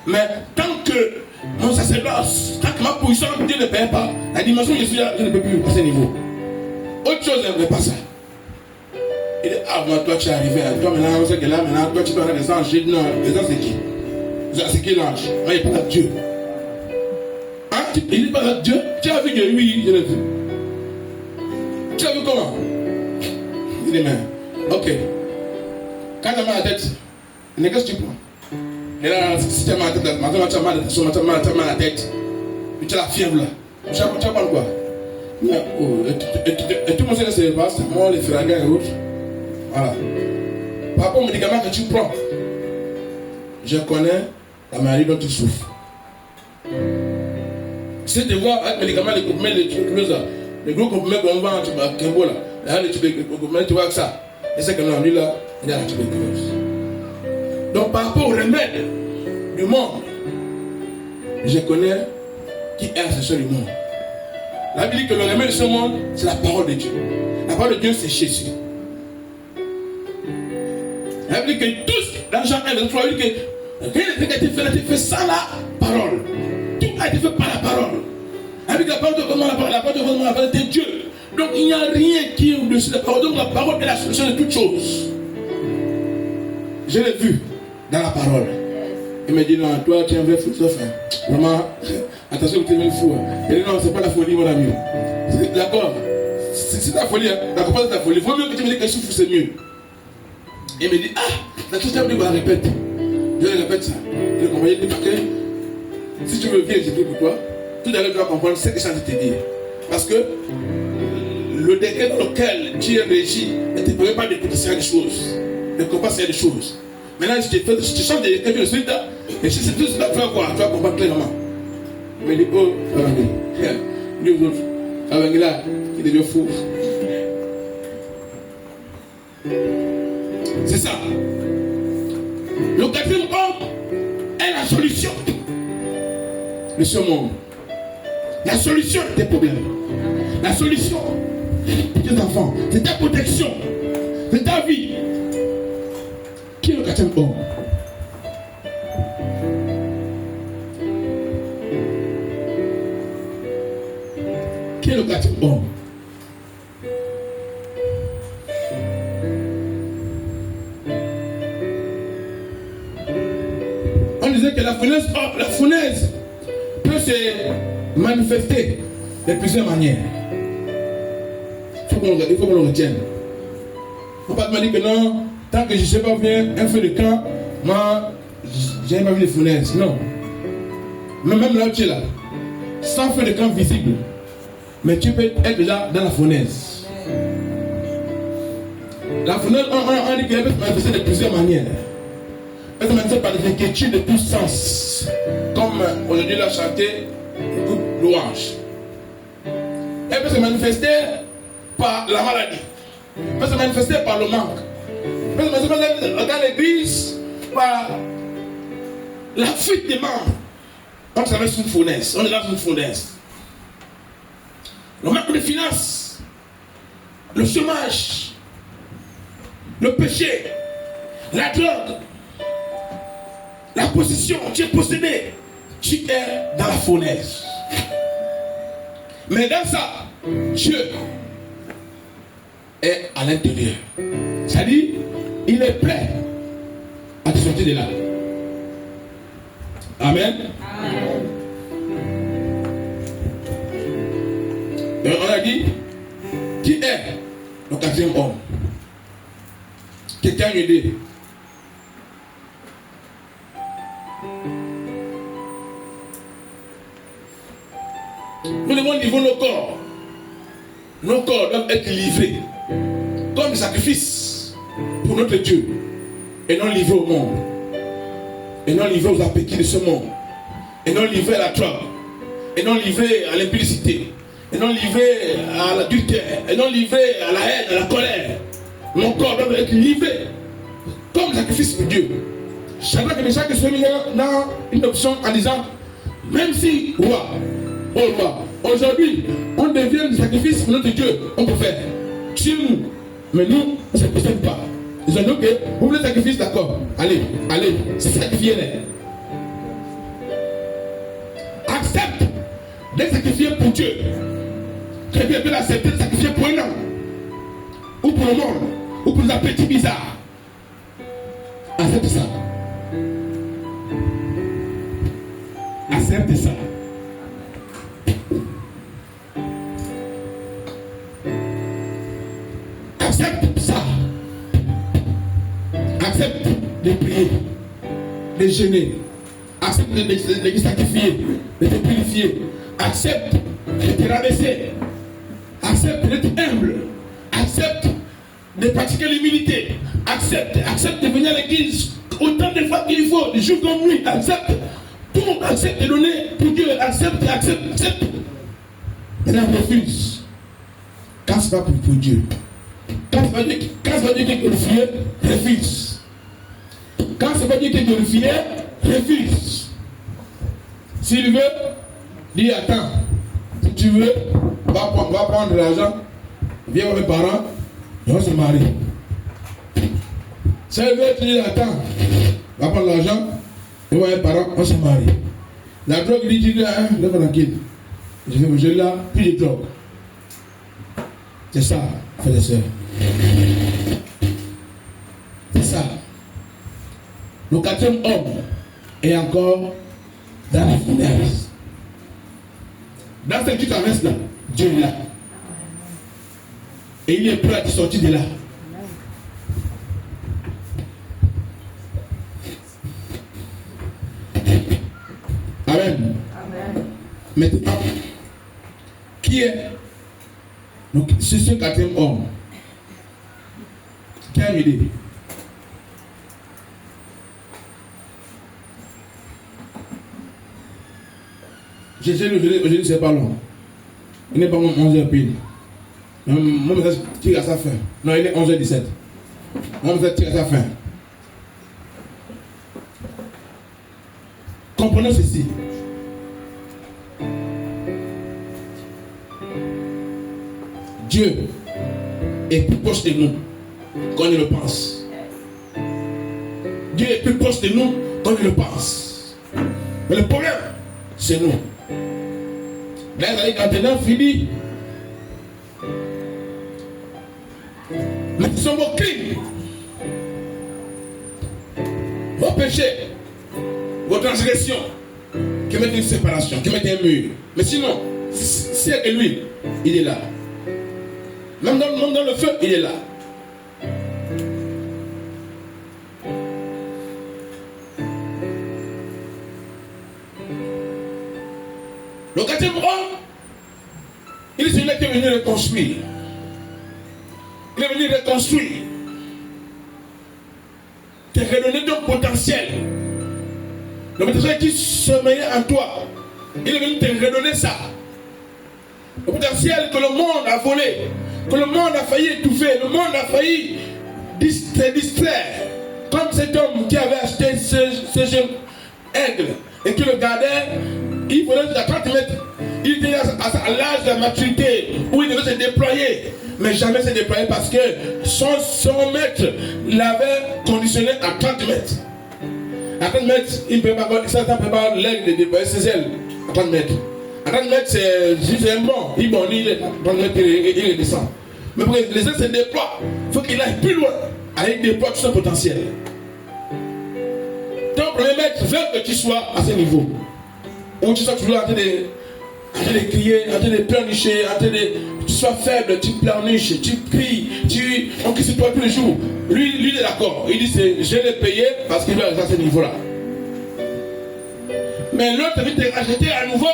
mais tant que mon sacerdoce, tant que ma position, Dieu ne paye pas, la dimension où je suis là, je ne peux plus passer niveau. Autre chose, elle ne veut pas ça. Il dit, moi, toi tu es arrivé, toi maintenant, on sait que là, maintenant, toi tu dois avoir des anges. J'ai dit, non, les anges c'est qui? C'est qui l'ange? Moi, il parle de Dieu. Hein? Il parle de Dieu? Tu as vu Dieu? Oui, je l'ai vu. Tu as vu comment? Il dit, mais, ok. Quand tu as mal à la tête, qu'est-ce que tu prends? Et là, si tu as mal à la tête, maintenant tu as mal à la tête, et tu as la fièvre là. Tu vas prendre quoi? Et tout le monde sait que c'est pas, c'est moi, les fragants et autres. Voilà. Par rapport aux médicaments que tu prends, je connais la maladie dont tu souffres. C'est de voir avec les médicaments, les comprimés, les tuberculoses là, les gros comprimés qu'on vend à Kembo là, les tuberculoses, tu vois que ça. Et c'est que non, lui là, il a la tuberculose. Donc par rapport au remède du monde, je connais qui est l'assassin du monde. La Bible dit que le remède de ce monde, c'est la parole de Dieu. La parole de Dieu, c'est Jésus. Elle dit que tous, dans Jean 1, verset 3, elle dit que rien n'a été fait sans la parole. Tout a été fait par la parole. Avec la parole de comment la parole de Dieu. Donc il n'y a rien qui est au-dessus de la parole. Donc la parole est la solution de toutes choses. Je l'ai vu dans la parole. Il m'a dit non, toi tu es un vrai philosophe. Vraiment, attention que tu es un fou. Il dit non, c'est pas la folie mon ami. D'accord. C'est ta folie, hein. D'accord, pas ta folie. Il vaut mieux que tu me dises que je suis fou, c'est mieux. Il me dit, ah, la chose est la répète. Je répète ça. Je comprends, il dit parce que si tu veux bien, j'écris pour toi. Tout à l'heure, tu vas comprendre ce que ça veut te dire. Parce que le décret dans lequel tu es régi ne te permet pas d'écouter des choses. Ne comprends pas des choses. Maintenant, je te change de décret de suite. Et si c'est tout ça, tu vas voir, tu vas comprendre clairement. Il me dit, oh, lui aux autres. Avec là, il devient fou. C'est ça. Le quatrième homme est la solution de ce monde. La solution de tes problèmes. La solution de tes enfants. C'est ta protection. C'est ta vie. Qui est le quatrième homme? Qui est le quatrième homme? On disait que la fournaise peut se manifester de plusieurs manières. Il faut qu'on le retienne. On ne peut pas me dire que non, tant que je ne sais pas bien un feu de camp, moi, j'ai pas vu de fournaise. Non. Mais même là où tu es là, sans feu de camp visible, mais tu peux être déjà dans la fournaise. La fournaise, on dit qu'elle peut se manifester de plusieurs manières. Elle se manifeste par des inquiétudes de tous sens. Comme aujourd'hui, l'a chanté louange. Elle peut se manifester par la maladie. Elle peut se manifester par le manque. Elle peut se manifester dans l'église par la fuite des membres. On traverse une fournaise. On est dans une fournaise. Le manque de finances, le chômage, le péché, la drogue, la possession, tu es possédé, tu es dans la fournaise. Mais dans ça, Dieu est à l'intérieur. C'est-à-dire, il est prêt à te sortir de là. Amen. Amen. Et on a dit, qui est le quatrième homme? Quelqu'un lui dit. Nous devons livrer nos corps. Nos corps doivent être livrés comme des sacrifices pour notre Dieu. Et non livrés au monde. Et non livrés aux appétits de ce monde. Et non livrés à la drogue. Et non livrés à l'impudicité. Et non livrés à l'adultère. Et non livrés à la haine, à la colère. Nos corps doivent être livrés comme sacrifice pour Dieu. Shadrach et Meshach se mis dans une option en disant, même si roi, oh roi, aujourd'hui on devient des sacrifices pour notre Dieu, on peut faire. Tue-nous, mais nous, on ne se possède pas. Ils ont dit, ok, vous voulez sacrifice, d'accord. Allez, c'est sacrifié-les. Accepte d'être sacrifié pour Dieu. Très bien, accepter de sacrifier pour un homme, ou pour le monde, ou pour des appétits bizarres. Accepte ça. Accepte ça. Accepte ça. Accepte de prier, de jeûner. Accepte de sacrifier, de te purifier. Accepte de te rabaisser. Accepte d'être humble. Accepte de pratiquer l'humilité. Accepte de venir à l'église autant de fois qu'il faut, de jour comme nuit. Accepte. Tout le monde accepte de donner pour Dieu. Accepte. Et là, refuse. Quand c'est pas pour Dieu. Quand c'est pas Dieu qui est glorifié, refuse. Quand c'est pas Dieu qui est glorifié, refuse. S'il veut, dis attends. Si tu veux, va prendre de l'argent, viens voir mes parents, et on se marie. Ça veut dire, attends, on va prendre l'argent, et ouais, parents, on se marie. La drogue, il dit, hein, lève tranquille. Je vais me là, puis de drogue. C'est ça, frères et sœurs. C'est ça. Le 4e homme est encore dans la fournaise. Dans cette petite adresse là, Dieu est là. Et il est prêt à te sortir de là. Amen. Amen. Maintenant, qui est donc c'est ce 4e homme qui a une idée. Aujourd'hui, c'est pas long. Il n'est pas 11h pile. Mon message tire à sa fin. Non, il est 11h17. Mon message tire à sa fin. Comprenons ceci. Dieu est plus proche de nous qu'on ne le pense. Dieu est plus proche de nous qu'on ne le pense. Mais le problème, c'est nous. Dans les années 49, il dit, mais ce sont vos crimes, vos péchés, vos transgressions qui mettent une séparation, qui mettent un mur. Mais sinon, si il y a que lui, il est là. Même dans le feu, il est là. Le 4e homme, il est celui qui est venu reconstruire. Il est venu reconstruire. Te redonner ton potentiel. Le potentiel qui sommeillait en toi. Il est venu te redonner ça. Le potentiel que le monde a volé, que le monde a failli étouffer, le monde a failli te distraire. Comme cet homme qui avait acheté ce jeune aigle et qui le gardait, il volait à 30 mètres. Il était à l'âge de la maturité où il devait se déployer, mais jamais se déployer parce que son maître l'avait conditionné à 30 mètres. À 30 mètres, il ne peut pas, certains ne peuvent pas l'aigle de déployer ses ailes à 30 mètres. À 30 mètres, c'est juste un bon. Il bondit, à 30 mètres, il redescend. Mais pour que les ailes se déploient, il faut qu'il aille plus loin. Aller déployer tout son potentiel. Ton premier maître veut que tu sois à ce niveau. Où tu sois toujours en train de crier, en train de pleurnicher, en train de. Tu sois faible, tu pleurniches, tu cries, on crie sur toi tous les jours. Lui il est d'accord. Il dit je l'ai payé parce qu'il doit être à ce niveau-là. Mais l'autre veut te racheter à nouveau.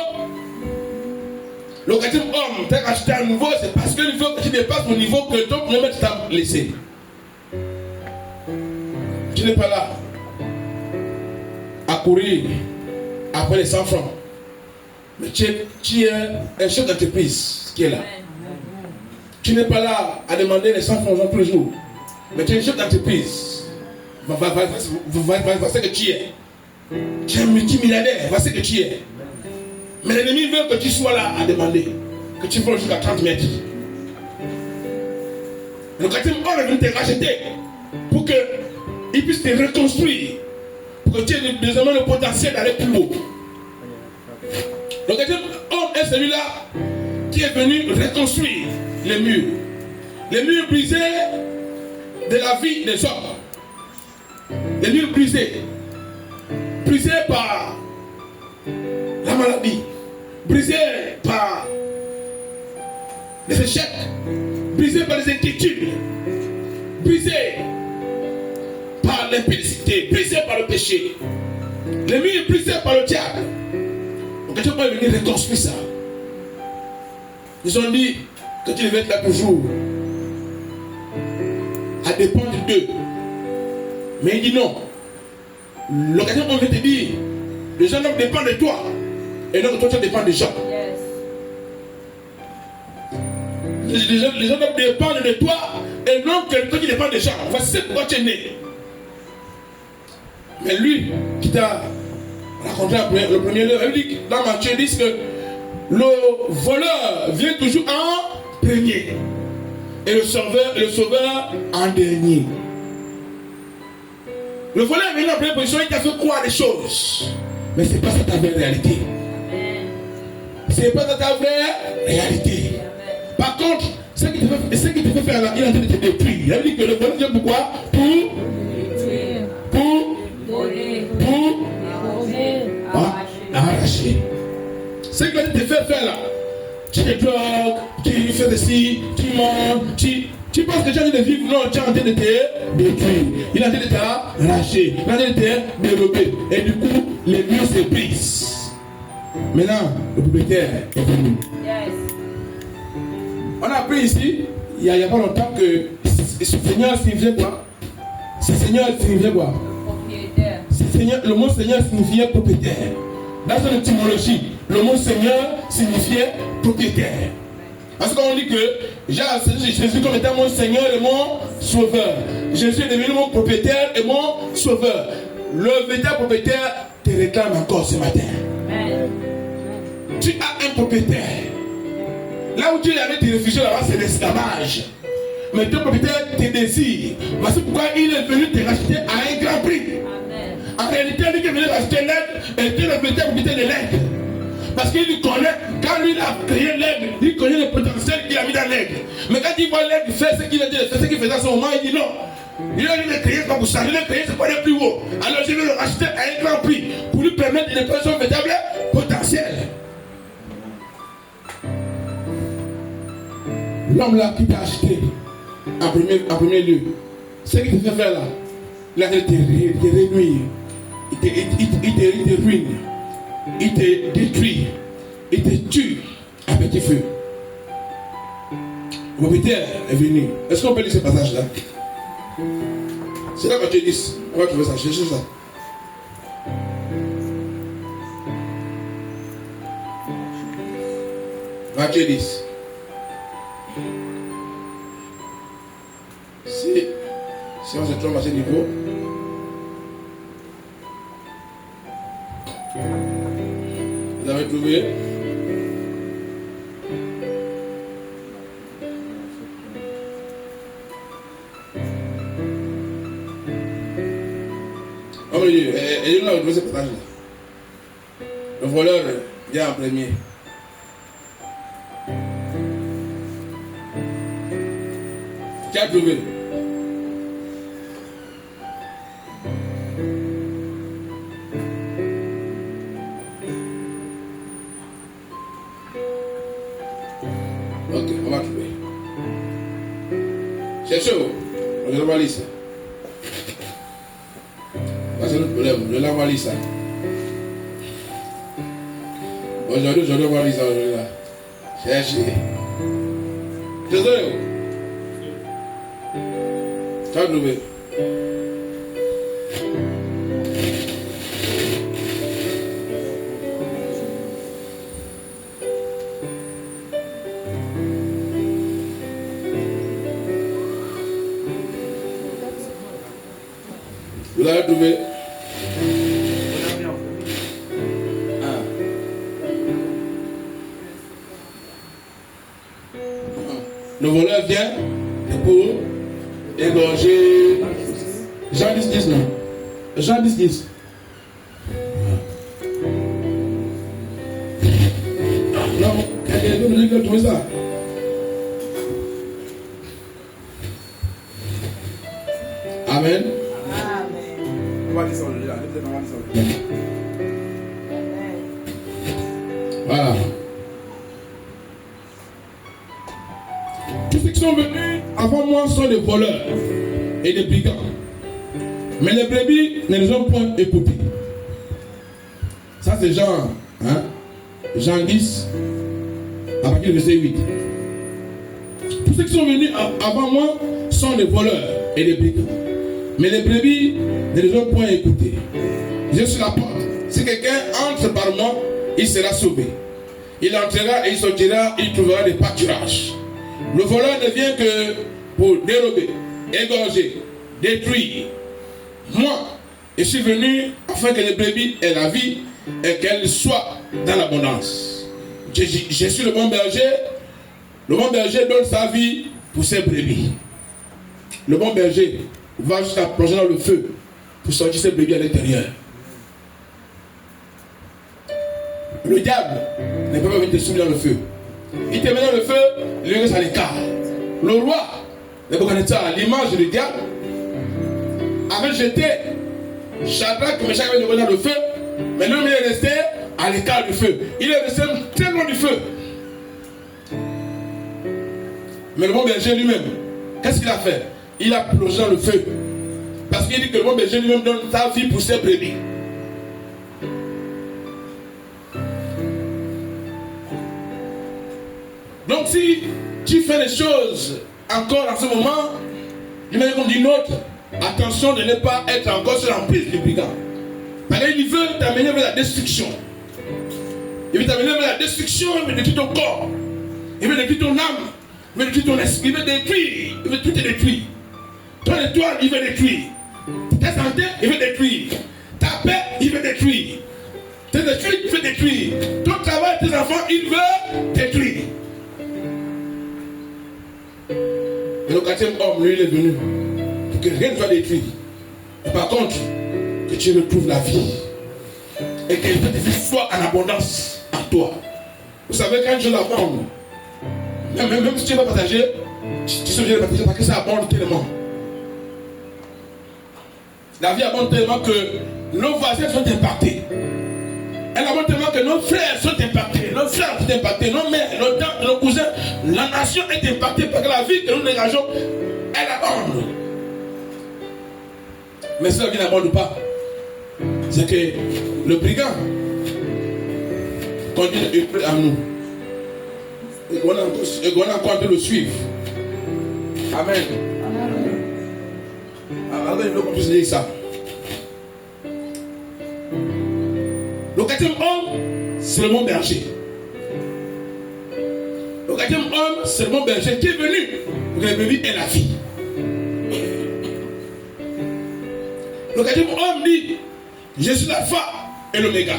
Le 4e homme t'a racheté à nouveau, c'est parce qu'il faut que tu dépasses le niveau que ton premier maître t'a laissé. Tu n'es pas là à courir après les 100 francs. Mais tu es un chef d'entreprise qui est là. Tu n'es pas là à demander les 100 francs tous les jours. Mais tu es un chef d'entreprise. Voici que tu es. Tu es un multimilliardaire. Voici que tu es. Mais l'ennemi veut que tu sois là à demander. Que tu voles jusqu'à 30 mètres. Le 4e homme est venu te racheter pour qu'il puisse te reconstruire. Pour que tu aies désormais le potentiel d'aller plus haut. Le 4e homme est celui-là qui est venu reconstruire les murs. Les murs brisés de la vie des hommes. Les murs brisés. Brisés par la maladie. Brisés par les échecs. Brisés par les inquiétudes. Brisés par l'impudicité. Brisés par le péché. Les murs brisés par le diable. Donc tu peux venir reconstruire ça. Ils ont dit que tu devais être là toujours. À dépendre d'eux. Mais il dit non. L'occasion on veut te dire, les gens dépendent de toi. Et non, toi tu dépends des gens. Yes. Les gens dépendent de toi. Et non que toi qui dépends des gens. Voici pourquoi tu es né. Mais lui qui t'a raconté le premier lieu, il dit dans Matthieu, il dit que le voleur vient toujours en premier. Et le sauveur en dernier. Le voleur est venu en première position, il t'a fait croire des choses. Mais ce n'est pas ça ta vraie réalité. Ce n'est pas ça ta vraie réalité. Par contre, ce qu'il te fait faire là, il est en train de te détruire. Il a dit que le voleur vient pourquoi? Pour arracher. Ce qu'il a dit de te faire faire là, tu te drogues, tu fais ceci, tu mens, tu penses que tu es en train de vivre, non, tu es en train de te détruire. Il est en train de t'arracher, il est en train de te dérober. Et du coup, les murs se brisent. Maintenant, le propriétaire est venu. Yes. On a appris ici, il n'y a pas longtemps, que ce Seigneur signifiait quoi? Ce Seigneur signifiait quoi? Propriétaire. Le mot Seigneur signifiait propriétaire. Dans son étymologie, le mot Seigneur signifiait propriétaire. Parce qu'on dit que Jésus comme étant mon Seigneur et mon Sauveur. Jésus est devenu mon propriétaire et mon Sauveur. Le véritable propriétaire te réclame encore ce matin. Amen. Tu as un propriétaire. Là où Dieu avait te réfugier là-bas, c'est l'esclavage. Mais ton propriétaire te désire. Voici pourquoi il est venu te racheter à un grand prix. Amen. En réalité, lui qui est venu racheter l'aigle était le véritable propriétaire de l'aigle. Parce qu'il connaît, quand lui a créé l'aigle, il connaît le potentiel qu'il a mis dans l'aigle. Mais quand il voit l'aigle faire ce qu'il a dit, faire ce qu'il faisait à ce moment, il dit non. Il a dit de créer, c'est pas pour ça. Il a créé, c'est pour aller plus haut. Alors je vais le racheter à un grand prix pour lui permettre de prendre son véritable potentiel. L'homme là qui t'a acheté en premier lieu, ce qu'il te fait faire là, il a te réunir, il te ruine. Il te détruit, il te tue à petit feu. Le propriétaire est venu. Est-ce qu'on peut lire ce passage-là? C'est là que Dieu dit. On va trouver ça, cherchez ça. Matthieu 10. Si on se trompe à ce niveau, vous avez trouvé? Oh mon Dieu, et nous avons trouvé ce passage-là. Le voleur vient en premier. Qui a trouvé? Ok, on va trouver. C'est chaud. On va lire ça. C'est notre problème. Je vais lire ça. Aujourd'hui, on va lire ça. Cherchez. Désolé. Tu as trouvé. Vous l'avez trouvé? Le voleur vient pour égorger. Jean 10, 10, non? Jean 10, 10. Non, quelqu'un nous dit que trouver ça. Amen. On va dire ça, voilà. Tous ceux qui sont venus avant moi sont des voleurs et des brigands. Mais les brebis ne les ont point écoutés. Ça c'est Jean, Jean 10, à partir du verset 8. Tous ceux qui sont venus avant moi sont des voleurs et des brigands. Mais les brebis ne les ont point écoutés. Je suis la porte. Si quelqu'un entre par moi, il sera sauvé. Il entrera et il sortira, il trouvera des pâturages. Le voleur ne vient que pour dérober, égorger, détruire. Moi, je suis venu afin que les brebis aient la vie et qu'elles soient dans l'abondance. Je suis le bon berger. Le bon berger donne sa vie pour ses brebis. Le bon berger va jusqu'à plonger dans le feu pour sortir ces brebis à l'intérieur. Le diable n'est pas venu te soumettre dans le feu. Il te met dans le feu, il reste à l'écart. Le roi, Nebuchadnezzar, à l'image du diable, avait jeté Shadrach, Meshach et Abednego dans le feu, mais lui il est resté à l'écart du feu. Il est resté très loin du feu. Mais le bon berger lui-même, qu'est-ce qu'il a fait? Il a plongé dans le feu. Parce qu'il dit que le bon berger lui-même donne sa vie pour ses brebis. Donc si tu fais les choses encore en ce moment, d'une manière comme d'une autre, attention de ne pas être encore sur l'emprise du brigand. Parce qu'il veut t'amener vers la destruction. Il veut t'amener vers la destruction, il veut détruire ton corps. Il veut détruire ton âme. Il veut détruire ton esprit. Il veut détruire. Il veut tout te détruire. Ton étoile, il veut détruire. Ta santé, il veut détruire. Ta paix, il veut détruire. Tes études, il veut détruire. Ton travail, tes enfants, il veut détruire. Et le quatrième homme, lui, il est venu pour que rien ne soit détruit. Et par contre, que tu retrouves la vie. Et que cette vie soit en abondance en toi. Vous savez, quand je l'abonde, même si tu vas partager, tu sais obligé de partager parce que ça abonde tellement. La vie abonde tellement que nos voisins sont impactés. Elle abonde tellement que nos frères sont impactés, nos frères sont impactés, nos mères, nos tantes, nos cousins. La nation est impactée parce que la vie que nous dégageons, elle abonde. Mais si la vie n'abonde pas, c'est que le brigand conduit à nous. Et qu'on a encore de le suivre. Amen. Alors, il faut qu'on puisse dire ça. Le quatrième homme, c'est le bon berger. Le quatrième homme, c'est le bon berger qui est venu pour que les brebis aient la vie. Le quatrième homme dit, je suis l'alpha et l'oméga,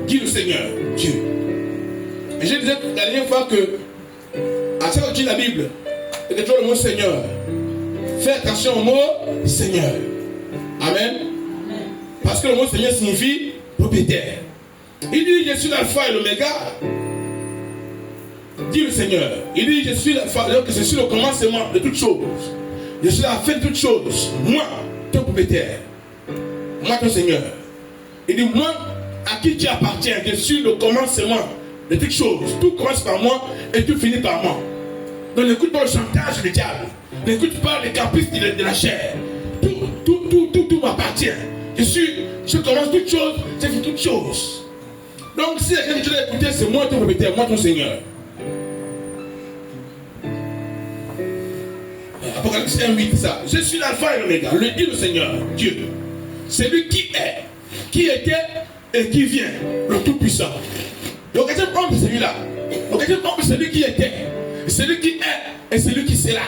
dit le Seigneur, Dieu. Et je disais la dernière fois que, à chaque fois que tu lis la Bible, et que tu vois le mot Seigneur, fais attention au mot Seigneur. Amen. Parce que le mot Seigneur signifie propriétaire. Il dit, je suis l'alpha et l'oméga, dit le Seigneur. Il dit, je suis l'alpha, donc je suis le commencement de toutes choses. Je suis la fin de toutes choses. Moi, ton propriétaire. Moi, ton Seigneur. Il dit, moi, à qui tu appartiens, je suis le commencement de toutes choses. Tout commence par moi et tout finit par moi. Donc n'écoute pas le chantage du diable. N'écoute pas les caprices de la chair. Tout m'appartient. Je commence toutes choses, je fais toutes choses. Donc si quelqu'un qui doit écouter, c'est moi ton propriétaire, moi ton Seigneur. Apocalypse 1:8, ça. Je suis l'alpha et l'oméga, le dit le Seigneur, Dieu. C'est lui qui est, qui était et qui vient, le Tout-Puissant. Le quatrième homme, c'est celui-là. Le quatrième homme, c'est celui qui était, c'est lui qui est et c'est lui qui sera.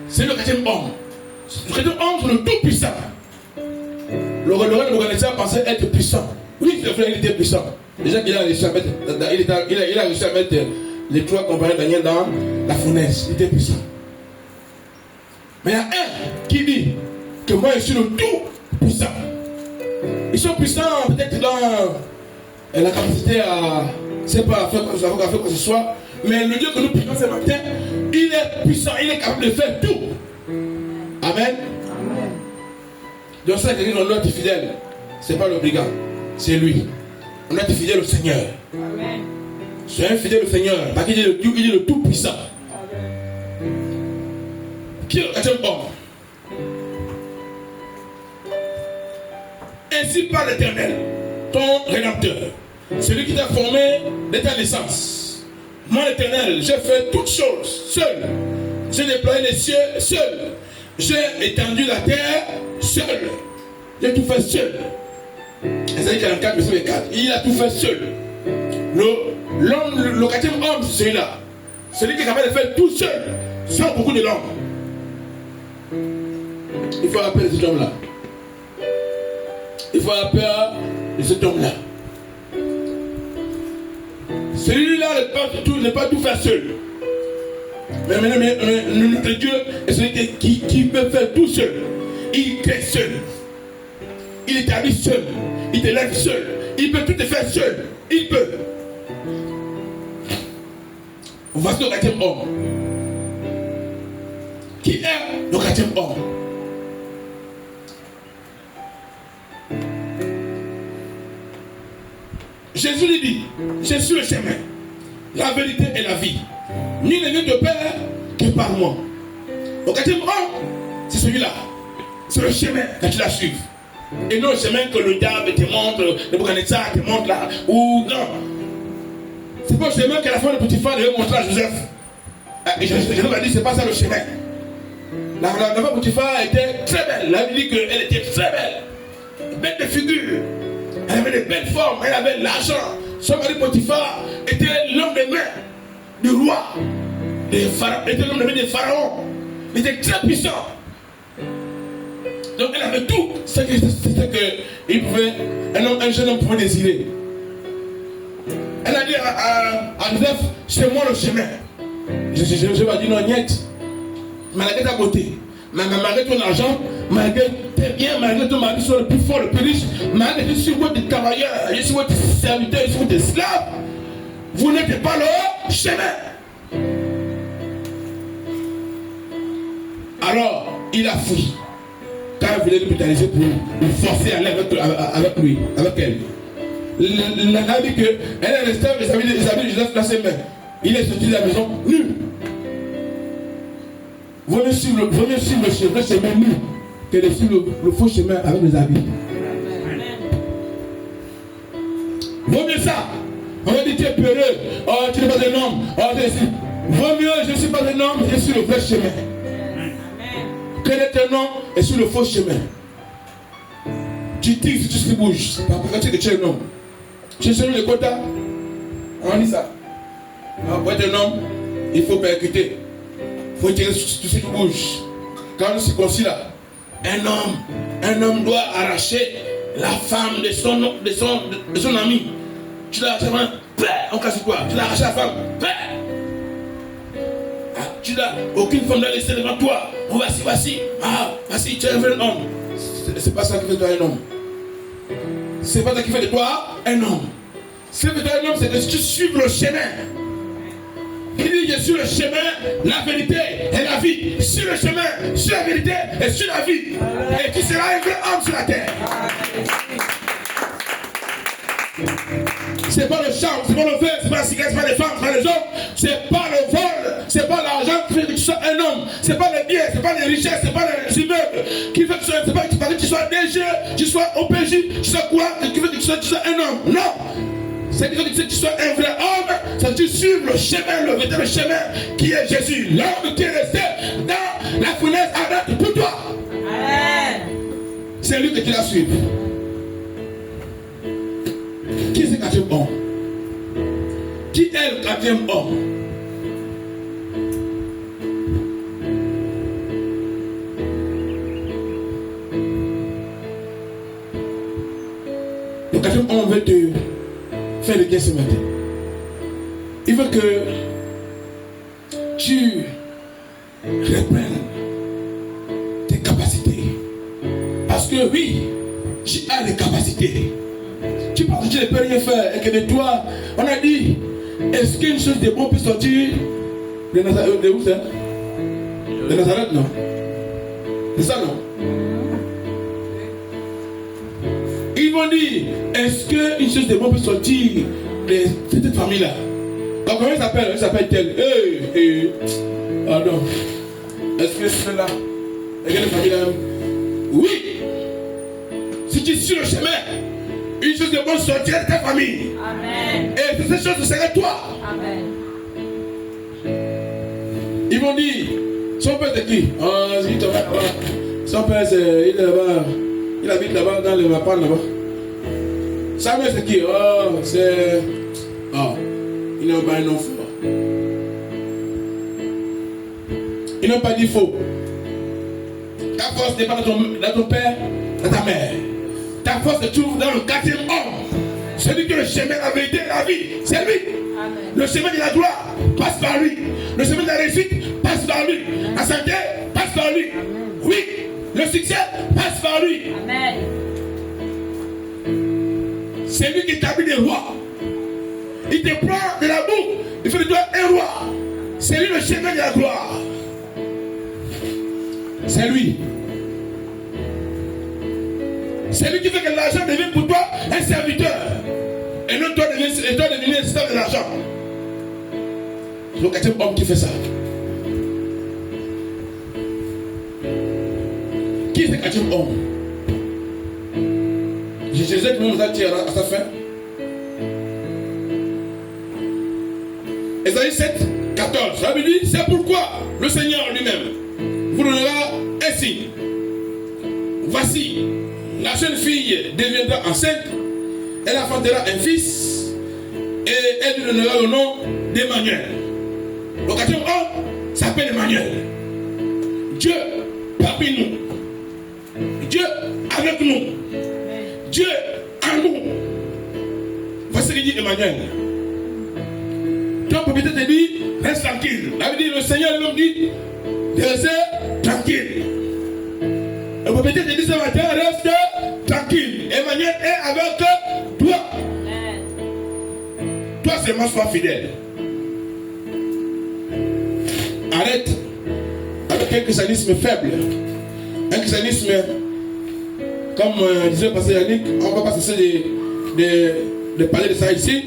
C'est le quatrième homme. Le quatrième homme, c'est le Tout-Puissant. Le roi de Nebuchadnezzar pensait être puissant. Oui, c'est vrai, il était puissant. Déjà qu'il a réussi à mettre, il a réussi à mettre les trois compagnons Daniel dans la fournaise. Il était puissant. Mais il y a un qui dit que moi je suis le Tout-Puissant. Ils sont puissants peut-être dans la capacité à, je ne sais pas, faire quoi que ce soit. Mais le Dieu que nous prions ce matin, il est puissant, il est capable de faire tout. Amen. Donc ça, quelqu'un on doit être fidèle. Ce n'est pas le brigand, c'est lui. On doit être fidèle au Seigneur. Amen. Soyez fidèle au Seigneur, parce qu'il est le Tout-Puissant. Qui est le quatrième homme? Ainsi parle l'Éternel, ton Rédempteur, celui qui t'a formé de ta naissance. Moi, l'Éternel, j'ai fait toutes choses seul. J'ai déployé les cieux seul. J'ai étendu la terre seul. J'ai tout fait seul. Esaïe 44, verset 4. Il a tout fait seul. Le quatrième homme, c'est celui-là. Celui qui est capable de faire tout seul, sans beaucoup de langues. Il faut appeler cet homme-là. Il faut appeler cet homme-là. Celui-là ne peut pas tout faire seul. Mais notre Dieu est celui qui peut faire tout seul. Il crée seul. Il établit seul. Il te lève seul. Il peut tout te faire seul. Il peut. Voici le 4e homme. Qui est le 4e homme? Jésus lui dit, je suis le chemin, la vérité et la vie. Nul ne vient de Père que par moi. Le 4e homme, c'est celui-là. C'est le chemin que tu la suives. Et non le chemin que le diable te montre, le Bouganetza te montre là. Ou non. C'est pas le chemin que la femme de Potiphar devait montrer à Joseph. Et Joseph a dit, c'est pas ça le chemin. La femme de Potiphar était très belle. La Bible dit qu'elle était très belle. Belle de figure. Elle avait de belles formes, elle avait de l'argent. Son mari Potiphar était l'homme des mains du roi. Était l'homme des mains des pharaons. Il était très puissant. Donc elle avait tout ce qu'un jeune homme pouvait désirer. Elle a dit à Joseph, c'est moi le chemin. Je vais dire non, niet. Malgré ta beauté, malgré ton argent, malgré tes biens, malgré ton mari soit le plus fort, le plus riche, malgré je suis votre travailleur, je suis votre serviteur, je suis votre esclave, vous n'êtes pas le chemin. Alors, il a fui. Quand il voulait le brutaliser pour le forcer à aller avec lui, avec elle. Il a dit qu'elle est restée avec les amis de Joseph dans ses mains. Il est sorti de la maison nu. Vaut mieux suivre le chemin nu que de suivre le faux chemin avec les habits. Vaut mieux ça. On va dire tu es peureux. Oh, tu n'es pas un homme. Oh, vaut mieux je ne suis pas un homme, je suis le vrai chemin. Que d'être un homme et sur le faux chemin. Tu tires sur tout ce qui bouge. C'est pas pour que tu es un homme. Tu es selon les quotas. On dit ça. Pour être un homme, il faut percuter. Il faut tirer sur tout ce qui bouge. Quand on se circoncis là, un homme doit arracher la femme de son ami. Tu l'as arraché la femme, on casse quoi? Tu l'as arraché la femme, tu l'as, aucune femme doit laisser devant toi. Oh, voici, voici, tu es un vrai homme. C'est pas ça qui fait de toi un homme. C'est pas ça qui fait de toi un homme. Ce qui fait de toi un homme, c'est que tu suives le chemin. Il dit, je suis le chemin, la vérité et la vie. Sur le chemin, sur la vérité et sur la vie. Et tu seras un vrai homme sur la terre. C'est pas le chant, c'est pas le verre, c'est pas la cigarette, c'est pas les femmes, c'est pas les hommes, c'est pas le vol, c'est pas l'argent qui fait que tu sois un homme, c'est pas les biens, c'est pas les richesses, c'est pas les immeubles qui fait que tu sois, c'est pas que tu sois DG, tu sois OPJ, tu sois quoi, qui fait que tu sois un homme. Non! C'est que tu sois un vrai homme, c'est que tu suives le chemin, le véritable chemin qui est Jésus, l'homme qui est resté dans la fournaise avec pour toi. Amen. C'est lui que tu dois suivre. Qui est le 4e homme? Qui est le 4e homme? Le 4e homme veut te faire le bien ce matin. Il veut que tu reprennes tes capacités. Parce que oui, tu as les capacités. Tu penses que tu ne peux rien faire et que de toi, on a dit, est-ce qu'une chose de bon peut sortir de Nazareth? De où ça? De Nazareth, non? C'est ça, non? Ils vont dire, est-ce qu'une chose de bon peut sortir de cette famille-là? Donc, comment il s'appelle? Il s'appelle tel. Ah non. Est-ce que c'est là? Est-ce que la famille-là? Oui! Si tu es sur le chemin, une chose de bonne sortira de ta famille. Amen. Et cette chose sera toi. Amen. Ils vont dire, son père c'est qui? Son père c'est, il habite là-bas dans le Mapan là-bas. Sa mère c'est qui? Oh, c'est... Oh, ils n'ont pas un nom fort. Ils n'ont pas dit faux. Ta force n'est pas dans ton père, dans ta mère. Ta force se trouve dans le 4e homme. Celui qui est le chemin, la vérité et la vie. C'est lui. Amen. Le chemin de la gloire passe par lui. Le chemin de la réussite passe par lui. La santé passe par lui. Amen. Oui. Le succès passe par lui. Amen. C'est lui qui établit des rois. Il te prend de la boue. Il fait de toi un roi. C'est lui le chemin de la gloire. C'est lui. C'est lui qui fait que l'argent devienne pour toi un serviteur. Et non toi devenir un esclave de l'argent. C'est le quatrième homme qui fait ça. Qui est ce quatrième homme? Je disais que nous allons à sa fin. Ésaïe 7, 14. Ça veut dire, c'est pourquoi le Seigneur lui-même vous donnera un signe. Voici, la jeune fille deviendra enceinte, elle enfantera un fils, et elle lui donnera le nom d'Emmanuel. Le quatrième homme s'appelle Emmanuel. Dieu parmi nous. Dieu avec nous. Dieu en nous. Voici ce qu'il dit Emmanuel. Ton propriétaire te dit, reste tranquille. Ça veut dire, le Seigneur lui-même dit, reste tranquille. Le propriétaire te dit ce matin, reste tranquille. Emmanuel est avec toi. Toi seulement sois fidèle. Arrête avec un christianisme faible. Un christianisme, comme disait le pasteur Yannick, on ne va pas cesser de parler de ça ici.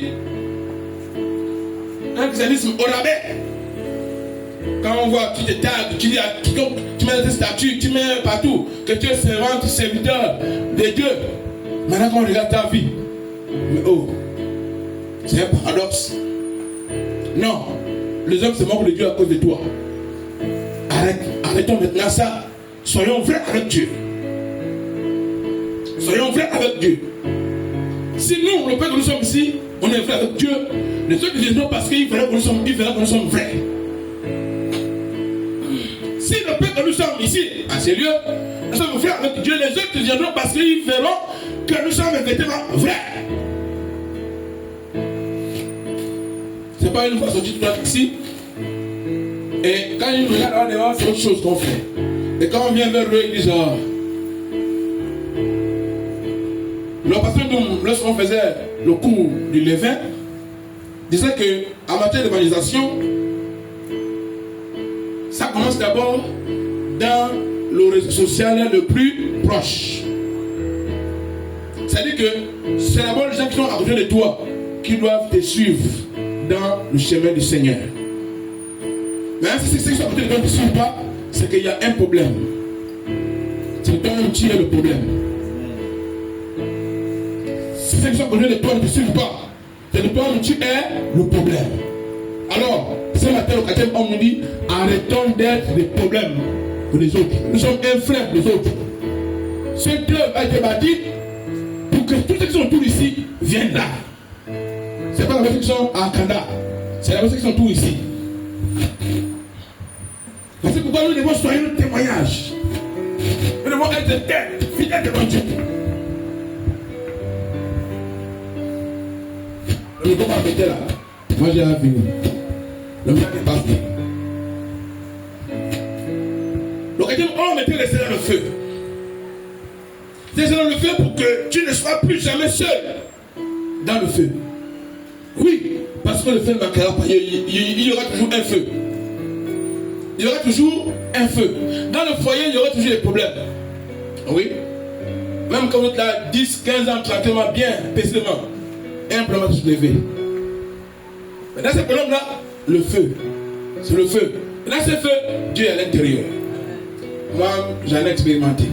Un christianisme au rabais. Quand on voit, tu te tagues, tu dis à quiconque, tu mets des statuts, tu mets partout que tu es servant, serviteur de Dieu. Maintenant, quand on regarde ta vie, mais oh, c'est un paradoxe. Non, les hommes se moquent de Dieu à cause de toi. Arrêtons maintenant ça. Soyons vrais avec Dieu. Soyons vrais avec Dieu. Si nous, le fait que nous sommes ici, on est vrais avec Dieu, les autres viendront parce qu'ils verront que nous sommes vrais. Si le fait que nous sommes ici, à ces lieux, nous sommes vrais avec Dieu, les autres viendront parce qu'ils verront que nous sommes effectivement vrais. C'est pas une fois sorti de notre ici. Et quand ils nous regardent dehors, c'est autre chose qu'on fait. Et quand on vient vers eux, ils disent le pasteur Doum, lorsqu'on faisait le cours du levain, disait que en matière d'évangélisation, ça commence d'abord dans le réseau social le plus proche. C'est-à-dire que c'est d'abord les gens qui sont à côté de toi qui doivent te suivre dans le chemin du Seigneur. Mais si ceux qui sont à côté de toi ne te suivent pas, c'est qu'il y a un problème. C'est toi-même qui es le problème. Si ceux qui sont à côté de toi ne te suivent pas, c'est toi-même qui es le problème. Alors, ce matin, le quatrième homme nous dit, arrêtons d'être des problèmes pour les autres. Nous sommes un frère des autres. Ce club a été bâti pour que tous ceux qui sont autour ici viennent là. Ce n'est pas la personne qui sont à Kanda, c'est la personne qui sont tous ici. C'est pourquoi nous devons soigner notre témoignage. Nous devons être fidèles devant Dieu. Nous ne pouvons pas arrêter là. Moi j'ai fini. Le temps est passé. Le quatrième homme était laissé dans le feu. Laissé dans le feu pour que tu ne sois plus jamais seul dans le feu. Oui, parce que le feu ne manquera pas. Il y aura toujours un feu. Il y aura toujours un feu. Dans le foyer, il y aura toujours des problèmes. Oui. Même quand vous êtes là 10, 15 ans tranquillement, bien, paisiblement, un problème va se lever. Mais dans ce problème-là, le feu. C'est le feu. Et dans ce feu, Dieu est à l'intérieur. Moi, j'en ai expérimenté.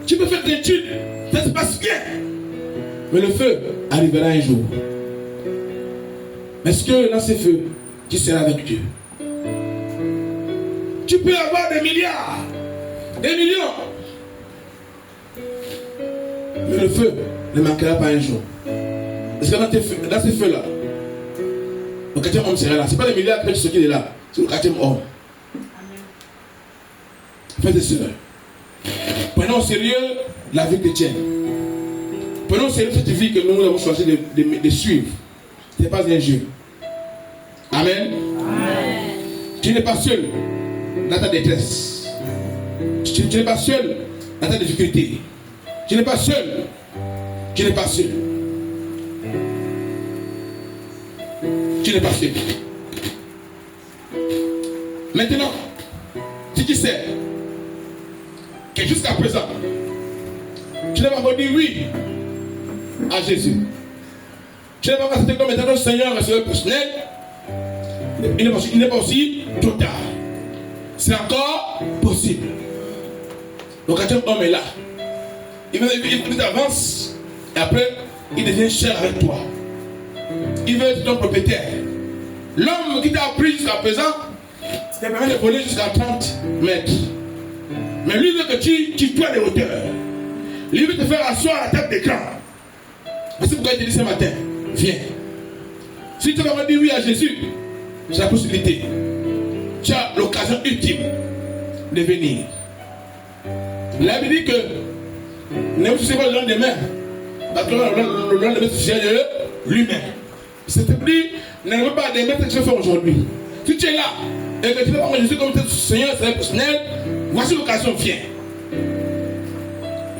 Tu peux faire des études, ça se passe bien. Mais le feu arrivera un jour. Est-ce que dans ces feux, tu seras avec Dieu? Tu peux avoir des milliards, des millions. Mais le feu ne manquera pas un jour. Parce que dans ces feux-là, le quatrième homme sera là. Ce n'est pas les milliards qui peuvent sortir de là. C'est le quatrième homme. Frères et sœurs, prenons au sérieux la vie chrétienne. Prenons au sérieux cette vie que nous avons choisi de suivre. Ce n'est pas un jeu. Amen. Amen. Tu n'es pas seul dans ta détresse. Tu n'es pas seul dans ta difficulté. Tu n'es pas seul. Tu n'es pas seul. Tu n'es pas seul. Maintenant, si tu sais que jusqu'à présent, tu n'as pas encore dit oui à Jésus. Tu n'as pas accepté comme étant notre Seigneur et Sauveur personnel. Il n'est pas aussi trop tard. C'est encore possible. Donc quand un homme est là, il avance et après il devient cher avec toi. Il veut être ton propriétaire. L'homme qui t'a appris jusqu'à présent te permet de voler jusqu'à 30 mètres. Mais lui veut que tu toies les hauteurs. Lui veut te faire asseoir à la table d'écran. C'est pourquoi il te dit ce matin, viens. Si tu vas dire oui à Jésus, c'est la possibilité. Tu as l'occasion ultime de venir. La Bible dit que ne vous souciez pas le lendemain. Parce que le lendemain, c'est de lui-même. C'est-à-dire, ne veux pas aimer ce que je fais aujourd'hui. Si tu es là et que tu n'as pas Jésus comme ton Seigneur, c'est personnel, voici l'occasion, viens.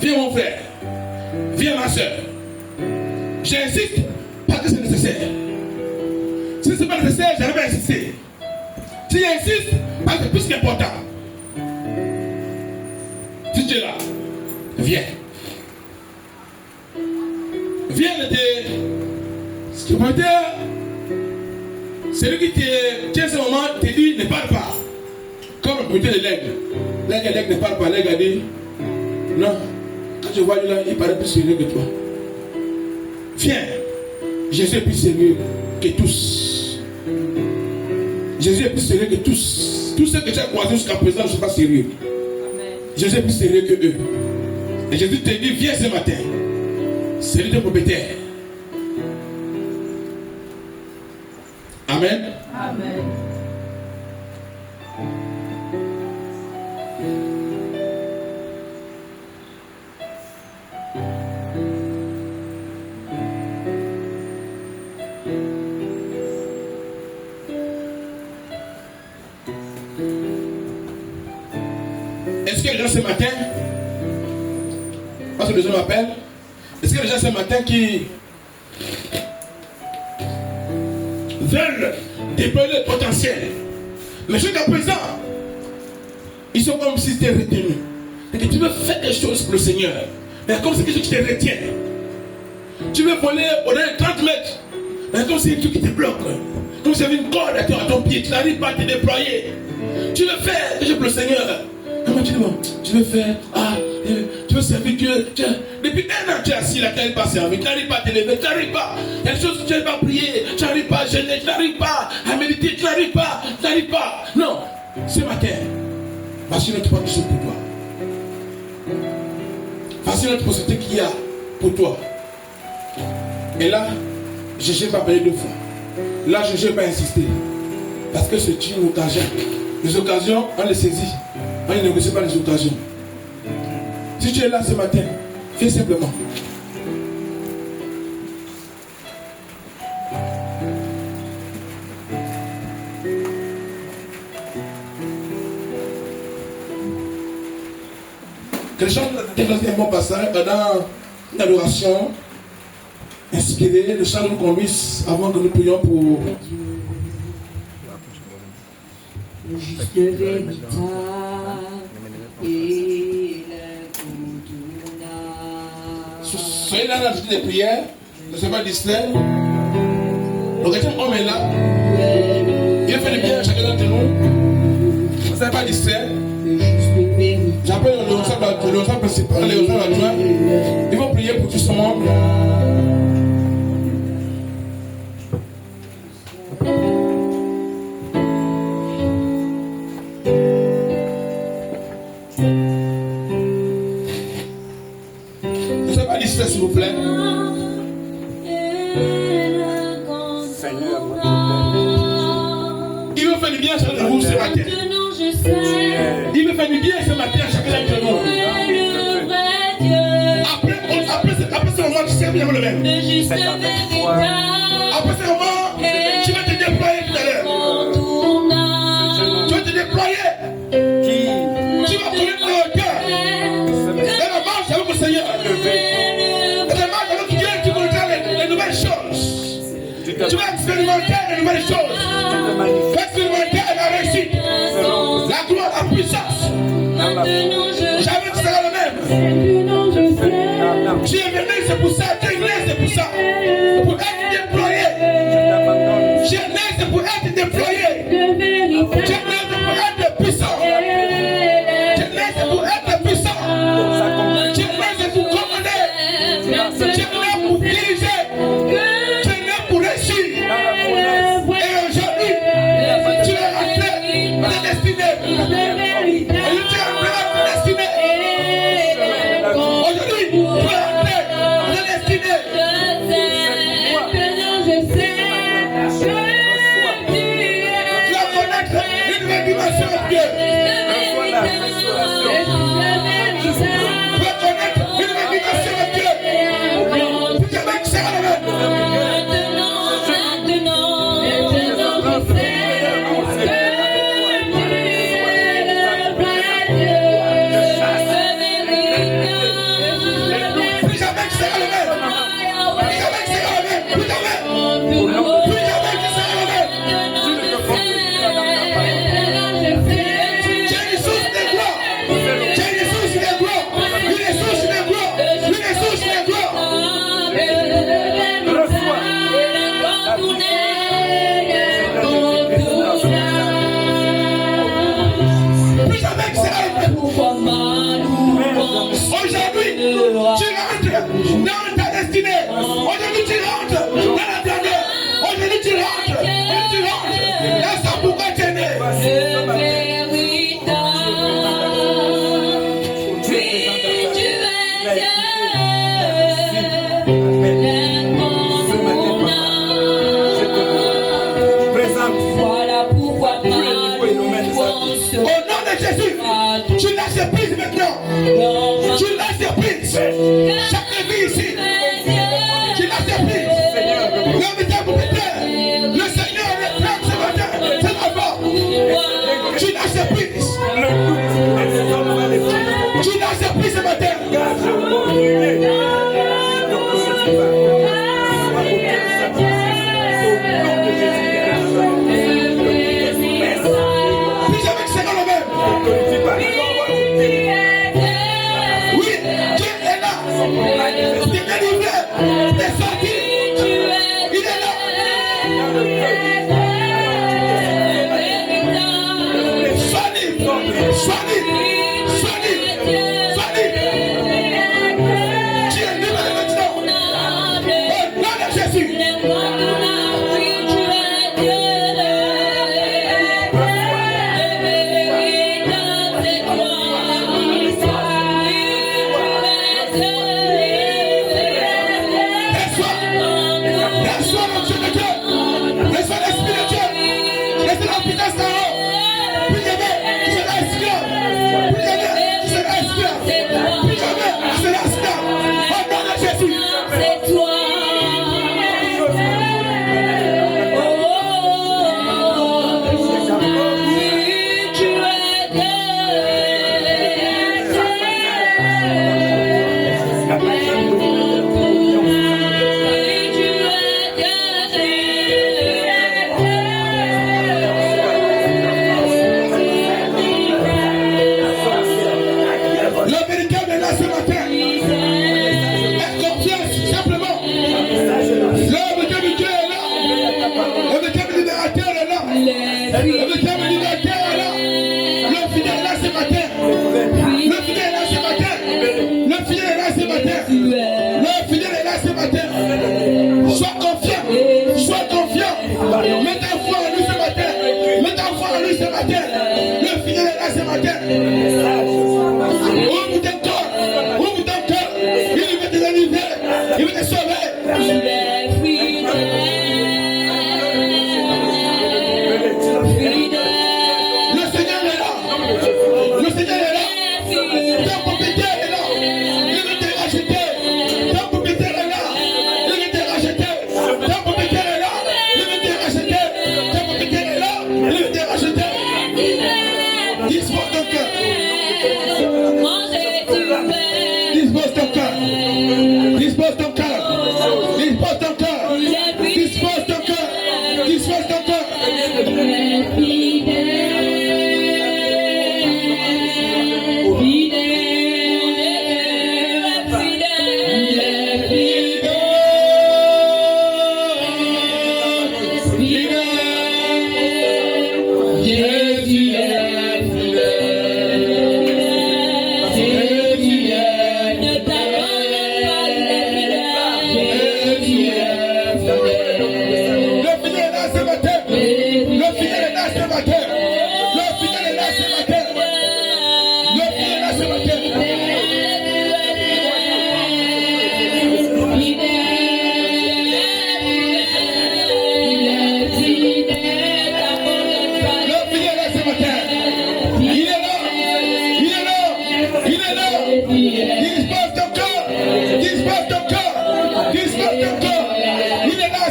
Viens mon frère. Viens ma soeur. J'insiste parce que c'est nécessaire. Si ce n'est pas nécessaire, je n'arrive pas à insister. Si j'insiste, parce que c'est plus qu'important. Si tu es là, viens. Viens de ce que celui qui tient ce moment te dit ne parle pas. Comme le côté de l'aigle. L'aigle ne parle pas. L'aigle a dit non. Quand je vois lui là, il paraît plus sérieux que toi. Viens. Jésus est plus sérieux que tous. Jésus est plus sérieux que tous. Tous ceux que tu as croisés jusqu'à présent ne sont pas sérieux. Jésus est plus sérieux que eux. Et Jésus te dit viens ce matin. C'est lui ton propriétaire. Amen. Amen. Est-ce que les gens ce matin, parce que les gens m'appellent, est-ce que les gens ce matin qui veulent déployer le potentiel, mais jusqu'à présent, ils sont comme si c'était retenu. Et que tu veux faire quelque chose pour le Seigneur, mais comme si c'est quelque chose qui te retient. Tu veux voler au-delà de 30 mètres, mais comme si c'est un truc qui te bloque. Comme si il y avait une corde à ton pied, tu n'arrives pas à te déployer. Tu veux faire quelque chose pour le Seigneur. Comment tu dis, bon, tu veux faire, tu veux servir Dieu. Depuis un an, tu es assis là, tu n'arrives pas à servir, tu n'arrives pas à te lever, tu n'arrives pas. Il y a des choses que tu n'arrives pas à prier, tu n'arrives pas à jeûner, tu n'arrives pas à méditer, tu n'arrives pas, tu n'arrives pas. Non, ce matin, voici notre chose pour toi. Voici notre possibilité qu'il y a pour toi. Et là, je n'ai pas parlé deux fois. Là, je n'ai pas insisté. Parce que c'est une occasion. Les occasions, on les saisit. On ne négocie pas les occasions. Si tu es là ce matin, fais simplement. Que les gens développent un bon passage dans une adoration inspirée, le chant nous conduise avant que nous prions pour. Le juste véritable et l'incontournable. Soyez là dans l'attitude des prières, ne soyez pas distraits. Donc, quand un homme est là, il fait du bien à chacun d'entre nous. Ne soyez pas distraits. J'appelle le responsable principal, les responsables adjoints. Ils vont prier pour tout ce monde. Ne soyez pas distraits, s'il vous plaît. Il veut faire du bien à chacun de vous ce matin. Il me fait du bien ce matin à chacun d'entre nous. Après ce moment, tu sais bien le même. Après ce moment, tu vas te déployer tout à l'heure. Tu vas expérimenter de nouvelles choses. Tu vas expérimenter la réussite, la gloire, la puissance. Jamais tu seras le même. Tu es venu, c'est pour ça. Tu es né, c'est pour ça. Pour être déployé. Tu es né, c'est pour être déployé. Tu es né, c'est pour être puissant. Tu es né, c'est pour être puissant. Tu es né, c'est pour commander. Tu es né pour diriger. Tu es né pour réussir. Et aujourd'hui, tu es rentré dans ta destinée. Et tu es rentré dans ta destinée. Aujourd'hui, tu es rentré dans ta destinée. Tu vas connaître une nouvelle dimension de Dieu. Tu vas connaître une nouvelle dimension de Dieu. Plus jamais tu seras le même. Plus jamais tu seras le même. Plus jamais tu seras le même. Plus jamais. Plus jamais tu seras le même. Tu es une source de gloire. Tu es une source de gloire. Une source de gloire. Une source de gloire. Plus jamais tu seras le même. Aujourd'hui, tu rentres dans ta destinée. Aujourd'hui, tu rentres dans la grandeur. Aujourd'hui, tu rentres. Aujourd'hui, tu rentres. Là, ça pourquoi tu es né. Voilà pourquoi ma Au nom de Jésus, tu lâches prise maintenant. Tu lâches prise. Chaque vie ici, tu lâches prise. L'homme est propriétaire. Le Seigneur réclame ce matin. C'est la force. Tu lâches prise. Tu lâches prise ce matin. Plus jamais tu seras le même. Oui, Dieu est là. T'es délivré. T'es sorti. Il est là. Sois libre. Sois libre. Sois libre. Sois libre. Tu es libre maintenant. Au nom de Jésus. Reçois l'onction de Dieu. Reçois l'Esprit de Dieu. Reçois la puissance d'en haut. Plus jamais, tu seras esclave. Plus jamais, tu seras esclave. Plus jamais, tu seras esclave. Au nom de Jésus. C'est toi.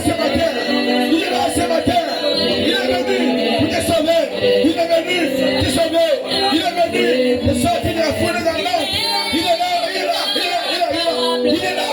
ce matin. Il est là ce matin. Il est venu pour te sauver. Il est venu te sauver. Il est venu te sortir de la foule dans l'homme. Il est là, il est là, il est là, il est là, il est là.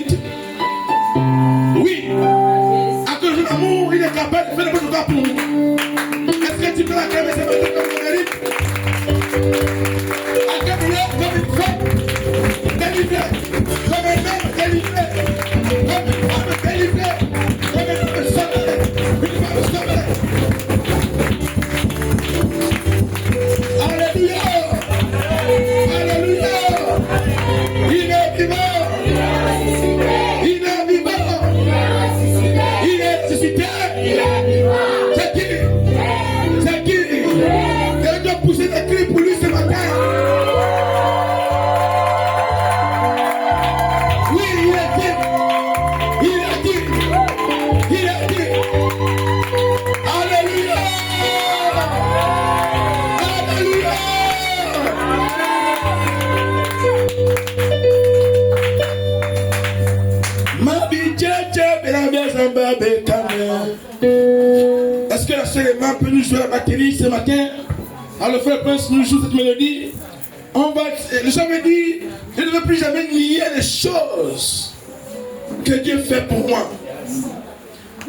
vite. Oui. À cause de l'amour, il est capable de faire n'importe quoi pour nous. Est-ce que tu peux acclamer ce matin comme Marguerite? Acclame-le comme une femme délivrée, comme un homme délivré, comme une femme délivrée, comme une femme sauvée, une femme sauvée. Alléluia! Alléluia! Il est vivant! Il est vivant! Il est ressuscité! C'est qui? C'est qui? Elle doit pousser des cris pour lui ce matin. Oui, il est dit. Il est dit. Il est dit. Alléluia! Alléluia! Est-ce que la sœur Emma peut nous jouer la batterie ce matin? Alors le frère Prince nous joue cette mélodie. Le chant me dit, je ne veux plus jamais nier les choses que Dieu fait pour moi.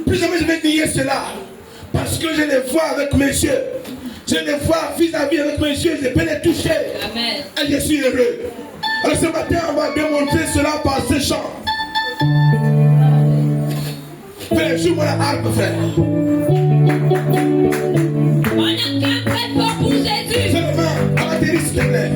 Plus jamais je vais nier cela. Parce que je les vois avec mes yeux. Je les vois vis-à-vis avec mes yeux. Je peux les toucher. Amen. Et je suis heureux. Alors ce matin, on va démontrer cela par ce chant. Frère, joue-moi la harpe, frère. On a qu'un très fort pour Jésus. Seulement, à la batterie, s'il te plaît.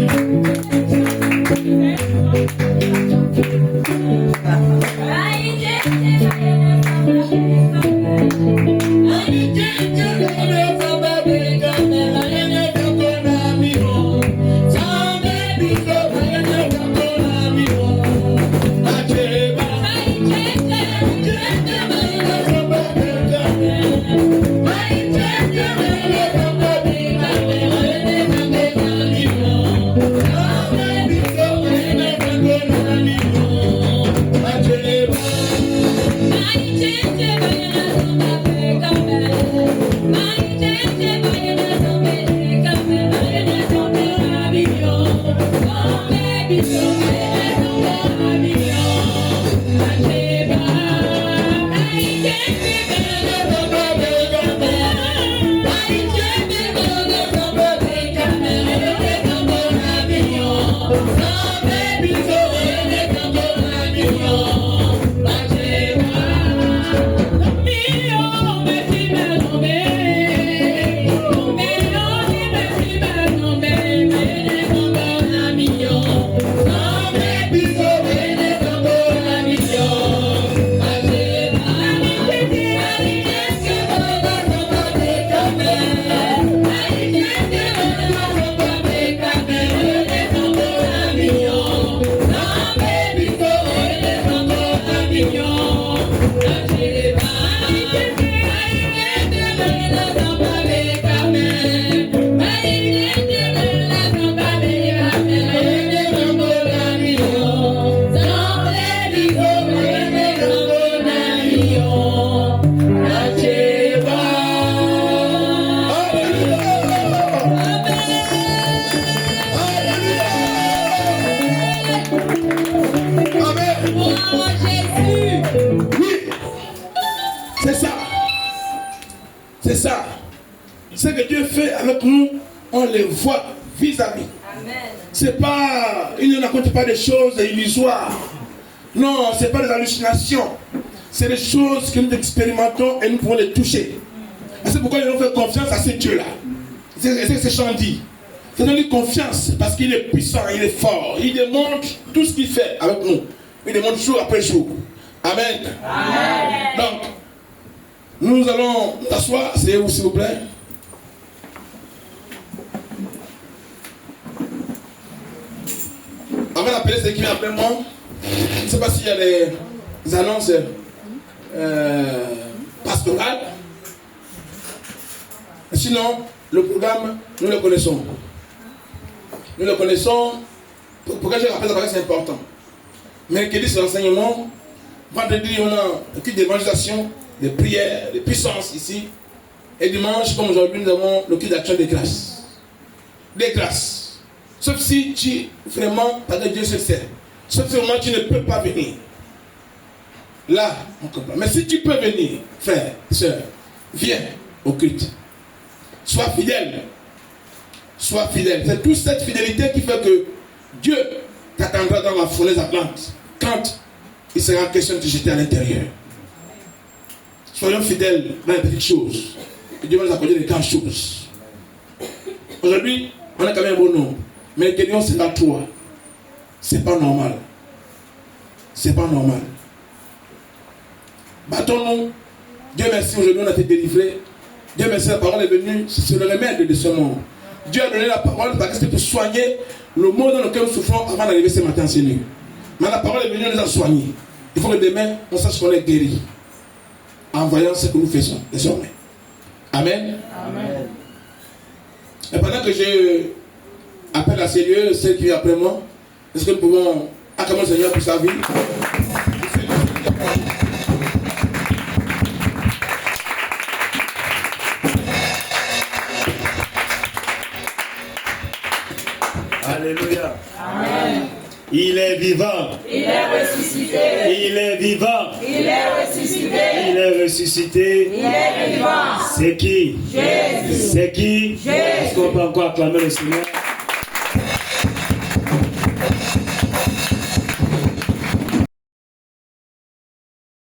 C'est ça. Ce que Dieu fait avec nous, on les voit vis-à-vis. C'est pas, il ne raconte pas des choses illusoires. Non, c'est pas des hallucinations. C'est des choses que nous expérimentons et nous pouvons les toucher. Et c'est pourquoi nous faisons confiance à ce Dieu-là. C'est ce que ce chant dit. Faisons-lui confiance parce qu'il est puissant, il est fort. Il démontre tout ce qu'il fait avec nous. Il démontre jour après jour. Amen. Amen. Donc, nous allons nous asseoir. Asseyez-vous s'il vous plaît. Avant d'appeler ceux qui viennent après moi, je ne sais pas s'il y a des annonces pastorales. Sinon, le programme, nous le connaissons. Nous le connaissons. Pourquoi je rappelle ça? Parce que c'est important. Mercredi, c'est l'enseignement. Vendredi, on a un culte d'évangélisation, des prières, des puissances ici. Et dimanche, comme aujourd'hui, nous avons le culte d'action des grâces. Des grâces. Sauf si tu vraiment, parce que Dieu se sait. Sauf si vraiment tu ne peux pas venir. Là, on comprend. Mais si tu peux venir, frère, soeur, viens au culte. Sois fidèle. Sois fidèle. C'est toute cette fidélité qui fait que Dieu t'attendra dans la fournaise ardente quand il sera question de te jeter à l'intérieur. Soyons fidèles dans les petites choses. Et Dieu va nous accorder les grandes choses. Aujourd'hui, on a quand même un bon nombre. Mais les Kenyans, c'est pas toi. C'est pas normal. C'est pas normal. Battons-nous. Dieu merci, aujourd'hui on a été délivrés. Dieu merci, la parole est venue. C'est le remède de ce monde. Dieu a donné la parole parce que c'était pour soigner le monde dans lequel nous souffrons avant d'arriver ce matin, Seigneur. Mais la parole est venue, on nous a soignés. Il faut que demain, on sache qu'on est guéri. En voyant ce que nous faisons désormais. Amen. Amen. Et pendant que je appelle à Seigneur, celle qui vient après moi, est-ce que nous pouvons acclamer le Seigneur pour sa vie? Alléluia. Amen. Il est vivant. Il est ressuscité. Il est vivant. Il est ressuscité. Il est ressuscité. Il est vivant. C'est qui? Jésus. C'est qui? Jésus. Est-ce qu'on peut encore acclamer le Seigneur?